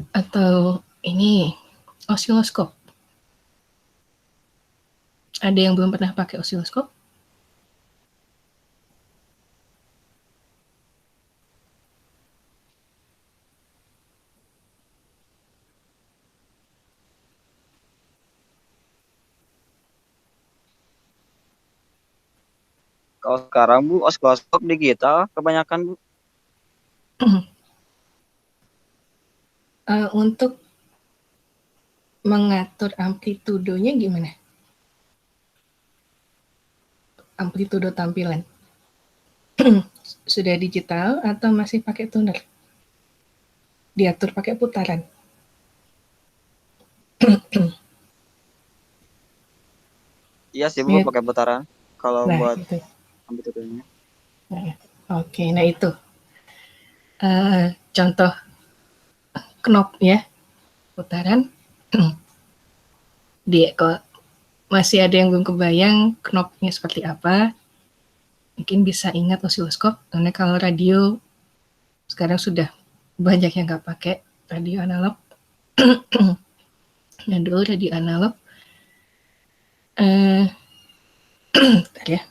Atau ini osiloskop. Ada yang belum pernah pakai osiloskop? Kalau sekarang Bu, oskop digital kebanyakan Bu. Untuk mengatur amplitudonya gimana? Amplitudo tampilan. Sudah digital atau masih pakai tuner? Diatur pakai putaran. Iya sih Bu, Ya. pakai putaran. Kalau Nah, buat itu. amplitude-nya. Nah, oke, nah itu contoh knob ya, putaran. Kalau masih ada yang belum kebayang knobnya seperti apa, mungkin bisa ingat osiloskop, karena kalau radio sekarang sudah banyak yang nggak pakai radio analog. Dan dulu radio analog, bentar ya.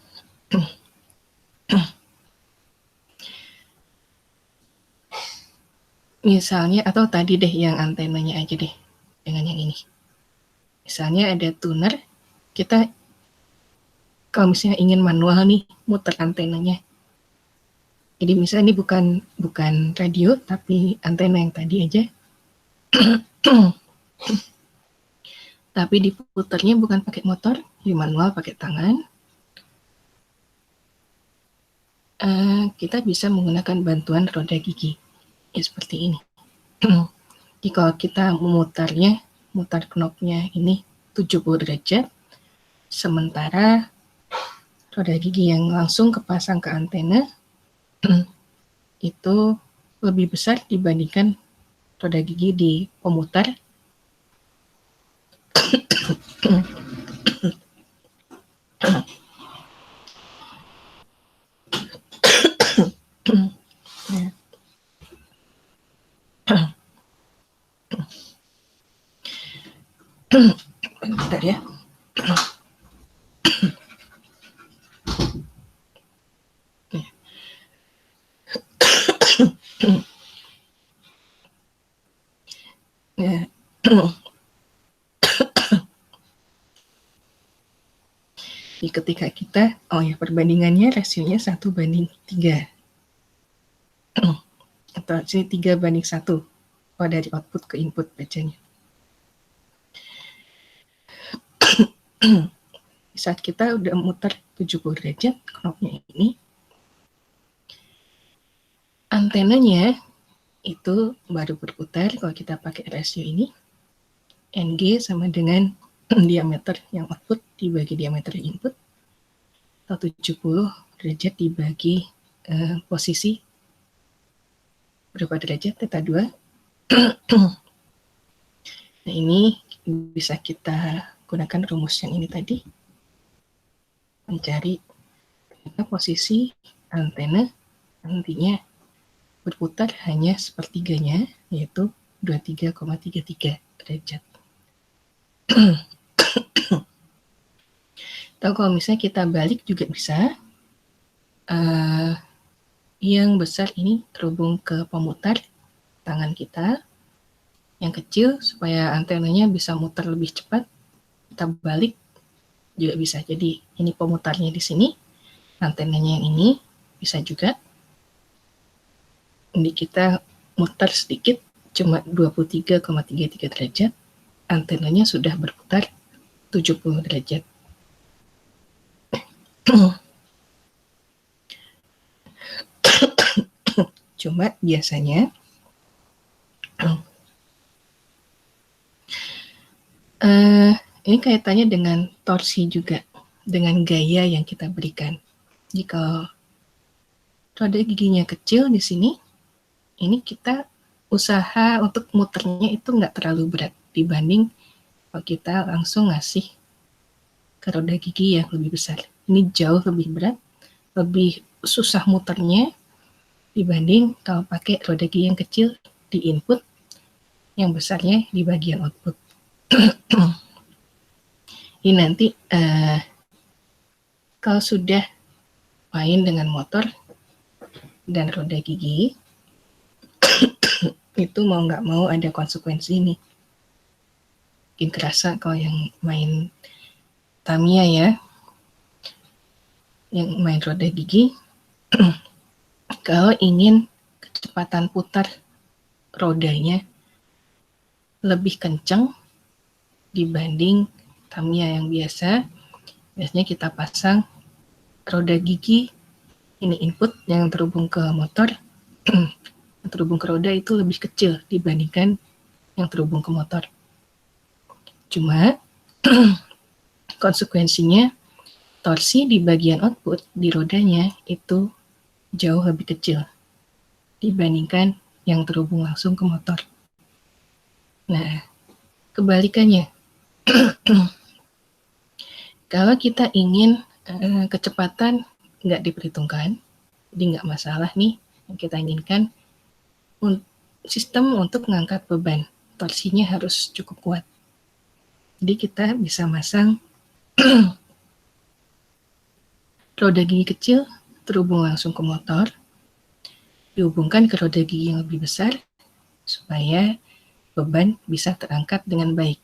Misalnya, atau tadi deh yang antenanya aja deh, dengan yang ini. Misalnya ada tuner, kita kalau misalnya ingin manual nih, muter antenanya. Jadi misalnya ini bukan radio, tapi antena yang tadi aja. Tapi diputarnya bukan pakai motor, di manual pakai tangan. Kita bisa menggunakan bantuan roda gigi. Ya seperti ini. Jadi kalau kita memutarnya, mutar knobnya ini 70 derajat, sementara roda gigi yang langsung kepasang ke antena itu lebih besar dibandingkan roda gigi di pemutar. Bentar ya. Ya. Jadi ketika kita, perbandingannya rasionya 1:3. Atau sini 3:1. Dari output ke input bacanya. Saat kita udah muter 70 derajat knobnya ini, antenanya itu baru berputar kalau kita pakai rasio ini. NG sama dengan diameter yang output dibagi diameter input, atau 70 derajat dibagi posisi berapa derajat, theta 2. Nah ini bisa kita gunakan rumus yang ini tadi, mencari posisi antena nantinya berputar hanya sepertiganya, yaitu 23,33 derajat. Atau kalau misalnya kita balik juga bisa, yang besar ini terhubung ke pemutar tangan kita, yang kecil supaya antenanya bisa muter lebih cepat, kita balik juga bisa. Jadi ini pemutarnya di sini, antenanya yang ini bisa juga. Ini kita muter sedikit, cuma 23,33 derajat, antenanya sudah berputar 70 derajat. Cuma biasanya ini kaitannya dengan torsi juga, dengan gaya yang kita berikan. Jika roda giginya kecil di sini, ini kita usaha untuk muternya itu nggak terlalu berat dibanding kalau kita langsung ngasih ke roda gigi yang lebih besar. Ini jauh lebih berat, lebih susah muternya dibanding kalau pakai roda gigi yang kecil di input, yang besarnya di bagian output. Ini nanti kalau sudah main dengan motor dan roda gigi, itu mau nggak mau ada konsekuensi ini. Mungkin kerasa kalau yang main Tamiya ya, yang main roda gigi, kalau ingin kecepatan putar rodanya lebih kencang dibanding Tamiya yang biasa, biasanya kita pasang roda gigi ini input yang terhubung ke motor, yang terhubung ke roda itu lebih kecil dibandingkan yang terhubung ke motor. Cuma konsekuensinya torsi di bagian output di rodanya itu jauh lebih kecil dibandingkan yang terhubung langsung ke motor. Nah, kebalikannya, kalau kita ingin kecepatan nggak diperhitungkan, jadi nggak masalah nih, yang kita inginkan sistem untuk mengangkat beban, torsinya harus cukup kuat. Jadi kita bisa masang roda gigi kecil terhubung langsung ke motor, dihubungkan ke roda gigi yang lebih besar, supaya beban bisa terangkat dengan baik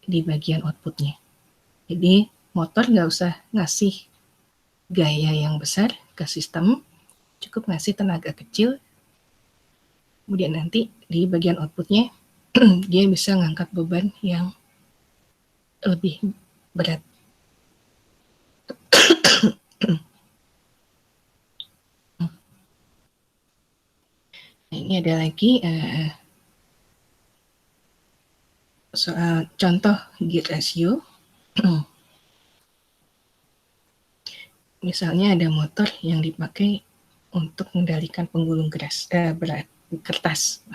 di bagian outputnya. Jadi motor nggak usah ngasih gaya yang besar ke sistem, cukup ngasih tenaga kecil, kemudian nanti di bagian outputnya dia bisa ngangkat beban yang lebih berat. Nah, ini ada lagi soal contoh gear ratio. Misalnya ada motor yang dipakai untuk mengendalikan penggulung kertas.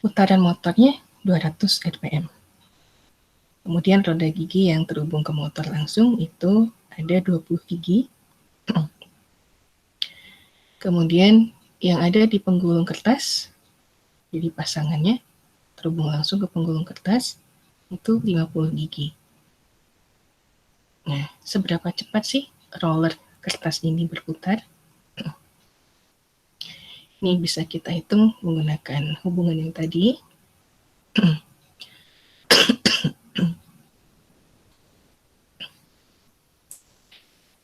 Putaran motornya 200 rpm. Kemudian roda gigi yang terhubung ke motor langsung itu ada 20 gigi. Kemudian yang ada di penggulung kertas, jadi pasangannya terhubung langsung ke penggulung kertas itu 50 gigi. Nah, seberapa cepat sih roller kertas ini berputar? Ini bisa kita hitung menggunakan hubungan yang tadi.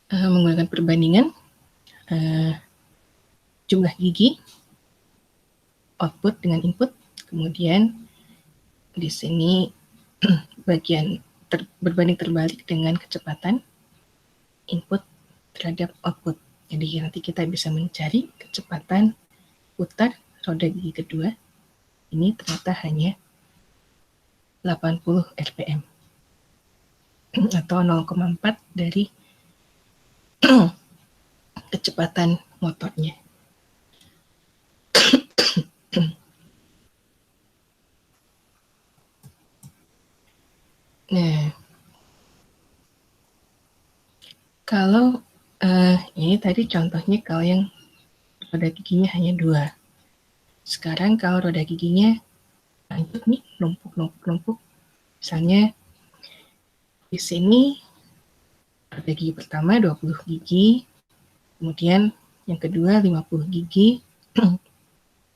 Menggunakan perbandingan jumlah gigi, output dengan input, kemudian di sini bagian berbanding terbalik dengan kecepatan input terhadap output. Jadi nanti kita bisa mencari kecepatan putar roda gigi kedua. Ini ternyata hanya 80 rpm atau 0,4 dari kecepatan motornya. Nah, kalau ini tadi contohnya kalau yang roda giginya hanya 2. Sekarang kalau roda giginya lanjut nih, numpuk. Misalnya di sini roda gigi pertama 20 gigi, kemudian yang kedua 50 gigi,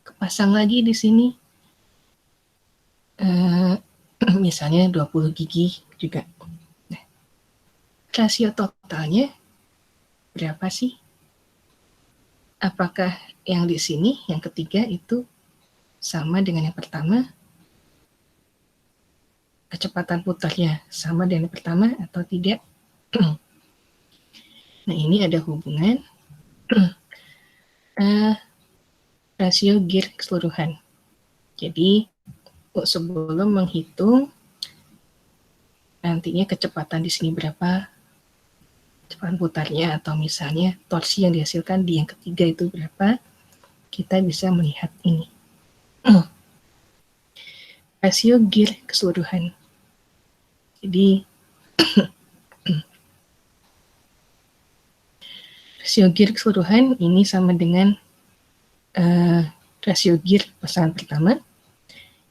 kepasang lagi di sini misalnya 20 gigi juga. Nah, rasio totalnya berapa sih? Apakah yang di sini, yang ketiga itu sama dengan yang pertama? Kecepatan putarnya sama dengan yang pertama atau tidak? Nah, ini ada hubungan rasio gear keseluruhan. Jadi, sebelum menghitung nantinya kecepatan di sini berapa, kecepatan putarnya, atau misalnya torsi yang dihasilkan di yang ketiga itu berapa, kita bisa melihat ini. Rasio gear keseluruhan. Jadi, rasio gear keseluruhan ini sama dengan rasio gear pasangan pertama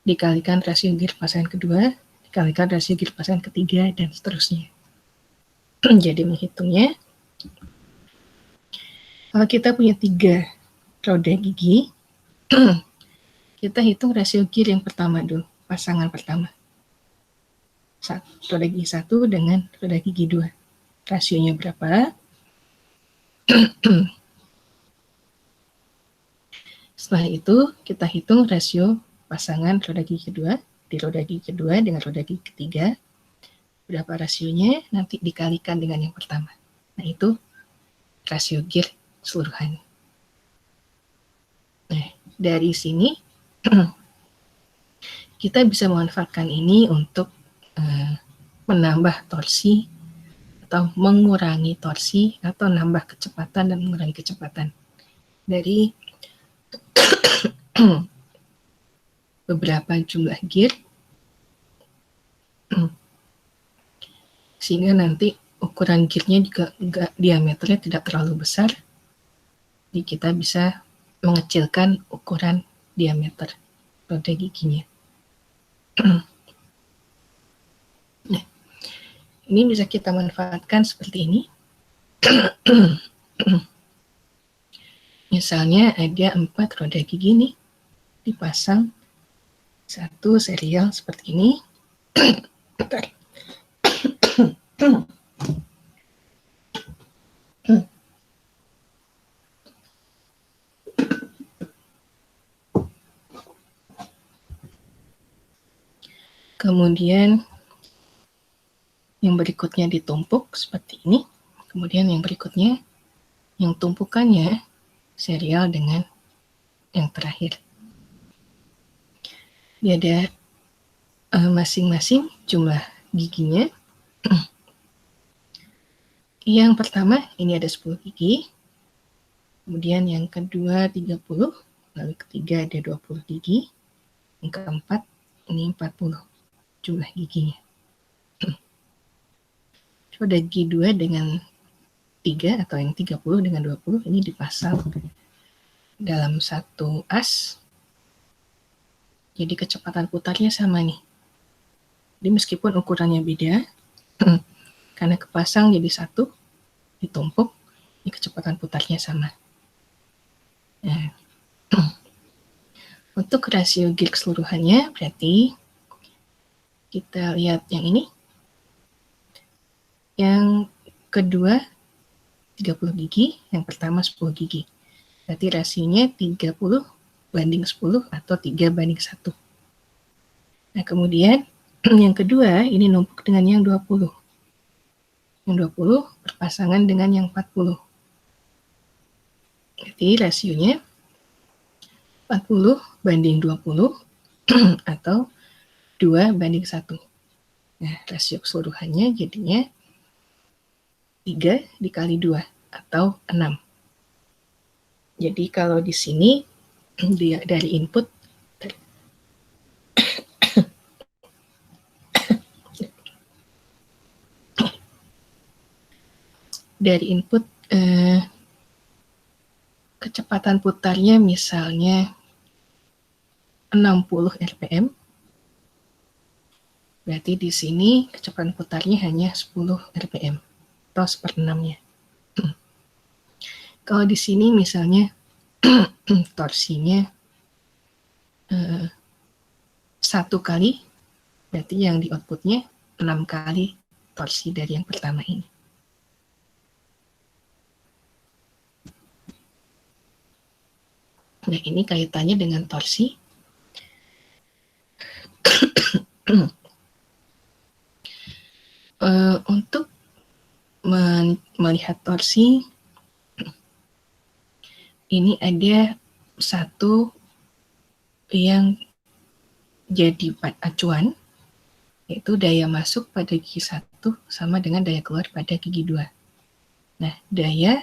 dikalikan rasio gear pasangan kedua, dikalikan rasio gear pasangan ketiga, dan seterusnya. Jadi menghitungnya, kalau kita punya 3 roda gigi, kita hitung rasio gear yang pertama dulu, pasangan pertama. Roda gigi 1 dengan roda gigi 2. Rasionya berapa? Setelah itu, kita hitung rasio pasangan roda gigi kedua, di roda gigi kedua dengan roda gigi ketiga, berapa rasionya, nanti dikalikan dengan yang pertama. Nah, itu rasio gear keseluruhan. Nah, dari sini kita bisa memanfaatkan ini untuk menambah torsi atau mengurangi torsi atau nambah kecepatan dan mengurangi kecepatan dari beberapa jumlah gear sehingga nanti ukuran gearnya juga diameternya tidak terlalu besar, jadi kita bisa mengecilkan ukuran diameter roda giginya. Nah, ini bisa kita manfaatkan seperti ini. Misalnya ada 4 roda gigi nih, dipasang satu serial seperti ini. Kemudian yang berikutnya ditumpuk seperti ini. Kemudian yang berikutnya, yang tumpukannya serial dengan yang terakhir. Dia ada masing-masing jumlah giginya. Yang pertama ini ada 10 gigi. Kemudian yang kedua 30, lalu ketiga ada 20 gigi. Yang keempat ini 40 jumlah giginya. Roda gigi 2 dengan 3 atau yang 30 dengan 20 ini dipasang dalam satu as. Jadi kecepatan putarnya sama nih. Jadi meskipun ukurannya beda, karena kepasang jadi satu, ditumpuk, ini kecepatan putarnya sama. Nah, untuk rasio gear keseluruhannya berarti kita lihat yang ini. Yang kedua 30 gigi, yang pertama 10 gigi. Berarti rasionya 30 banding 10 atau 3 banding 1. Nah, kemudian yang kedua ini numpuk dengan yang 20. Yang 20 berpasangan dengan yang 40. Berarti rasionya 40 banding 20 atau 2 banding 1. Nah, rasio keseluruhannya jadinya 3 dikali 2 atau 6. Jadi kalau di sini dari input kecepatan putarnya misalnya 60 rpm. Berarti di sini kecepatan putarnya hanya 10 rpm atau 1/6-nya. Kalau di sini misalnya torsinya 1 kali, berarti yang di outputnya 6 kali torsi dari yang pertama ini. Nah, ini kaitannya dengan torsi. Untuk melihat torsi, ini ada satu yang jadi acuan, yaitu daya masuk pada gigi 1 sama dengan daya keluar pada gigi 2. Nah, daya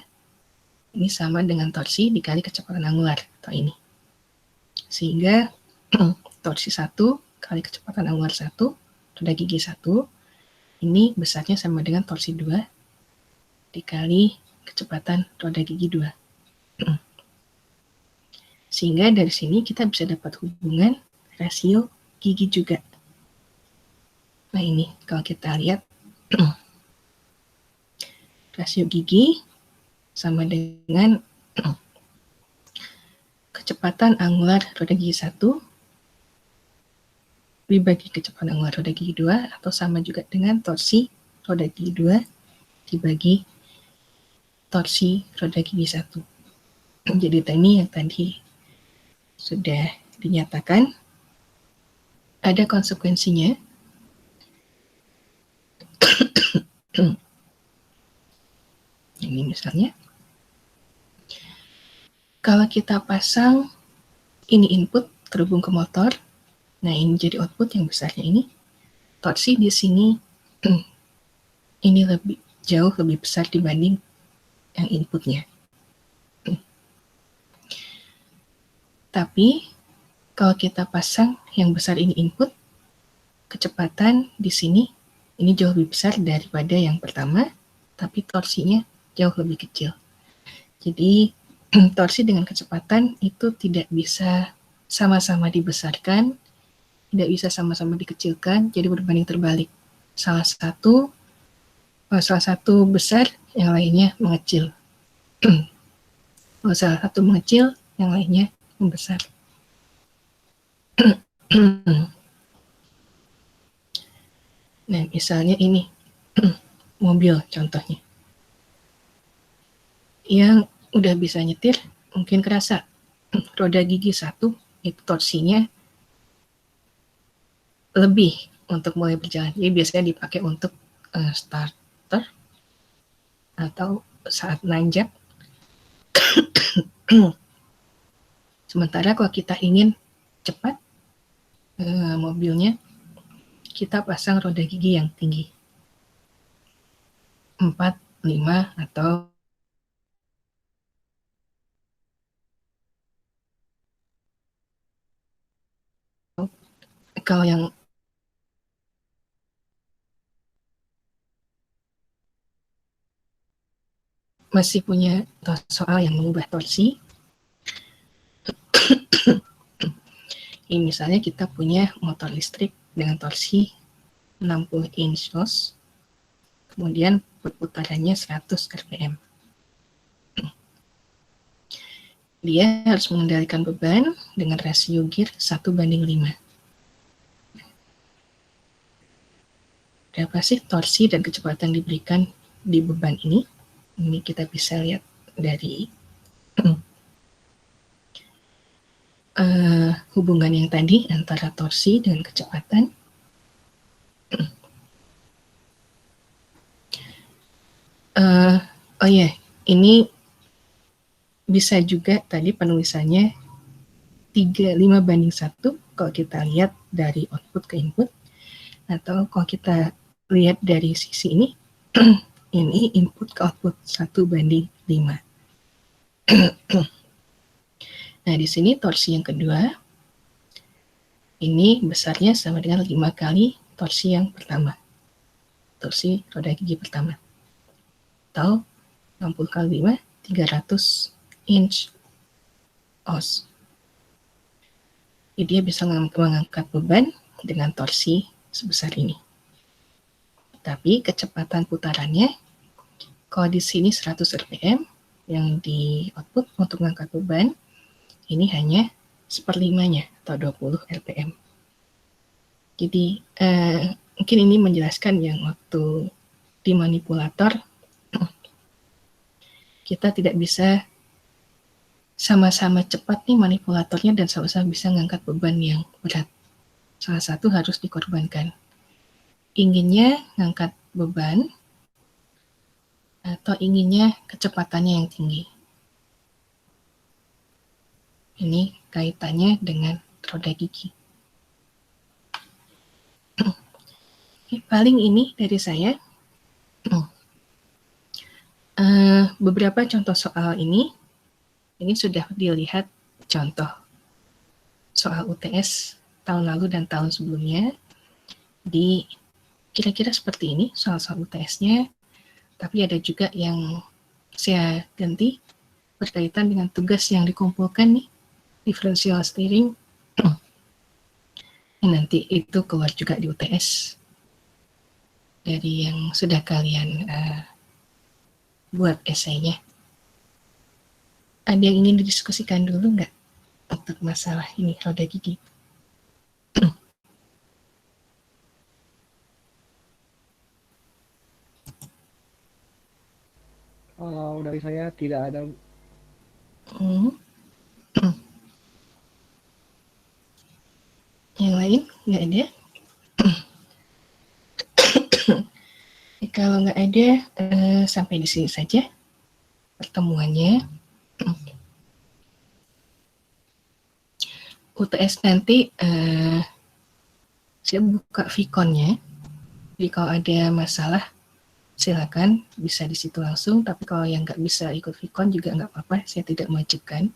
ini sama dengan torsi dikali kecepatan angular atau ini. Sehingga torsi 1 kali kecepatan angular 1 pada gigi 1 ini besarnya sama dengan torsi 2 dikali kecepatan roda gigi 2. Sehingga dari sini kita bisa dapat hubungan rasio gigi juga. Nah, ini kalau kita lihat rasio gigi sama dengan kecepatan angular roda gigi 1 dibagi kecepatan angular roda gigi 2 atau sama juga dengan torsi roda gigi 2 dibagi torsi roda gigi 1. Jadi ini yang tadi sudah dinyatakan ada konsekuensinya. Ini misalnya Kalau kita pasang ini input terhubung ke motor, nah ini jadi output yang besarnya ini, torsi di sini ini jauh lebih besar dibanding yang inputnya. Tapi kalau kita pasang yang besar ini input, kecepatan di sini ini jauh lebih besar daripada yang pertama, tapi torsinya jauh lebih kecil. Jadi torsi dengan kecepatan itu tidak bisa sama-sama dibesarkan, tidak bisa sama-sama dikecilkan, jadi berbanding terbalik. Salah satu besar, yang lainnya mengecil. Kalau salah satu mengecil, yang lainnya membesar. Nah, misalnya ini, mobil contohnya. Yang udah bisa nyetir, mungkin kerasa. Roda gigi 1, itu torsinya lebih untuk mulai berjalan. Jadi biasanya dipakai untuk starter atau saat nanjak. Sementara kalau kita ingin cepat mobilnya, kita pasang roda gigi yang tinggi. 4, 5, atau kalau yang masih punya soal yang mengubah torsi, ini misalnya kita punya motor listrik dengan torsi 60 inch loss, kemudian perputarannya 100 rpm. Dia harus mengendalikan beban dengan rasio gear 1:5. Berapa sih torsi dan kecepatan diberikan di beban ini? Ini kita bisa lihat dari hubungan yang tadi antara torsi dan kecepatan. Ini bisa juga tadi penulisannya 5:1 kalau kita lihat dari output ke input, atau kalau kita lihat dari sisi ini, ini input ke output 1:5. Nah, di sini torsi yang kedua, ini besarnya sama dengan 5 kali torsi yang pertama. Torsi roda gigi pertama. Atau 60 kali 5, 300 inch os. Jadi dia bisa mengangkat beban dengan torsi sebesar ini. Tapi kecepatan putarannya, kalau di sini 100 rpm, yang di output untuk mengangkat beban, ini hanya 1/5-nya atau 20 rpm. Jadi mungkin ini menjelaskan yang waktu di manipulator, kita tidak bisa sama-sama cepat nih manipulatornya dan sama-sama bisa mengangkat beban yang berat. Salah satu harus dikorbankan. Inginnya ngangkat beban atau inginnya kecepatannya yang tinggi. Ini kaitannya dengan roda gigi. Paling ini dari saya. Beberapa contoh soal ini sudah dilihat contoh soal UTS tahun lalu dan tahun sebelumnya. Di kira-kira seperti ini soal-soal UTS-nya, tapi ada juga yang saya ganti berkaitan dengan tugas yang dikumpulkan nih, differential steering. Nanti itu keluar juga di UTS dari yang sudah kalian buat esainya. Ada yang ingin didiskusikan dulu nggak untuk masalah ini roda gigi? Kalau dari saya tidak ada. Yang lain nggak ada? Kalau nggak ada, sampai di sini saja pertemuannya. UTS nanti saya buka Vcon-nya. Jadi kalau ada masalah silakan bisa di situ langsung. Tapi kalau yang nggak bisa ikut Vcon juga nggak apa-apa. Saya tidak mewajibkan.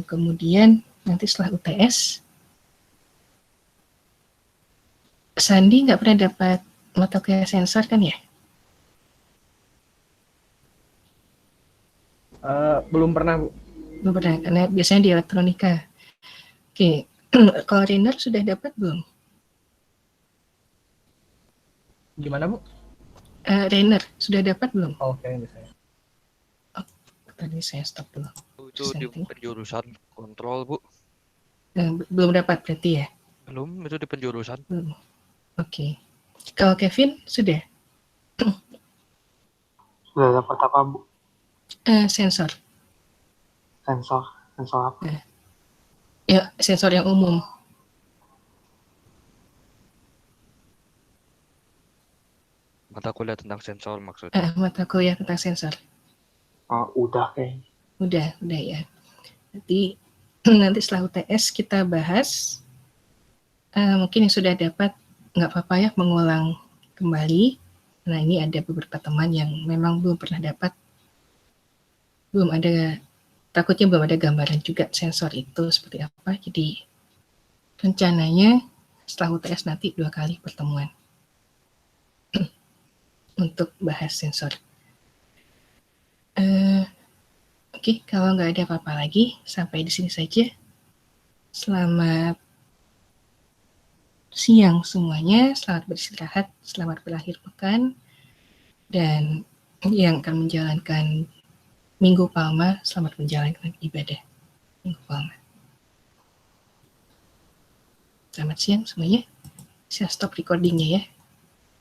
Kemudian nanti setelah UTS, Sandi nggak pernah dapat mata kuliah sensor kan ya? Belum pernah, Bu. Belum pernah, karena biasanya di elektronika. Oke, kalau Rainer sudah dapat belum? Gimana, Bu? Rainer sudah dapat belum? Oke, misalnya. Tadi saya stop dulu. Itu di penjurusan kontrol, Bu. Belum dapat berarti ya? Belum, itu di penjurusan. Belum. Oke. Kalau Kevin sudah? Sudah dapat apa, Bu? Sensor. Sensor apa? Ya, sensor yang umum. Mata kuliah tentang sensor maksudnya. Mata kuliah tentang sensor. Udah kayaknya. Udah ya. Nanti setelah UTS kita bahas. Mungkin yang sudah dapat nggak apa-apa ya mengulang kembali. Nah, ini ada beberapa teman yang memang belum pernah dapat, takutnya belum ada gambaran juga sensor itu seperti apa. Jadi rencananya setelah UTS nanti 2 kali pertemuan untuk bahas sensor. Oke, kalau nggak ada apa-apa lagi, sampai di sini saja. Selamat siang semuanya, selamat beristirahat, selamat berakhir pekan, dan yang akan menjalankan Minggu Palma, selamat menjalankan ibadah Minggu Palma. Selamat siang semuanya, saya stop recordingnya ya.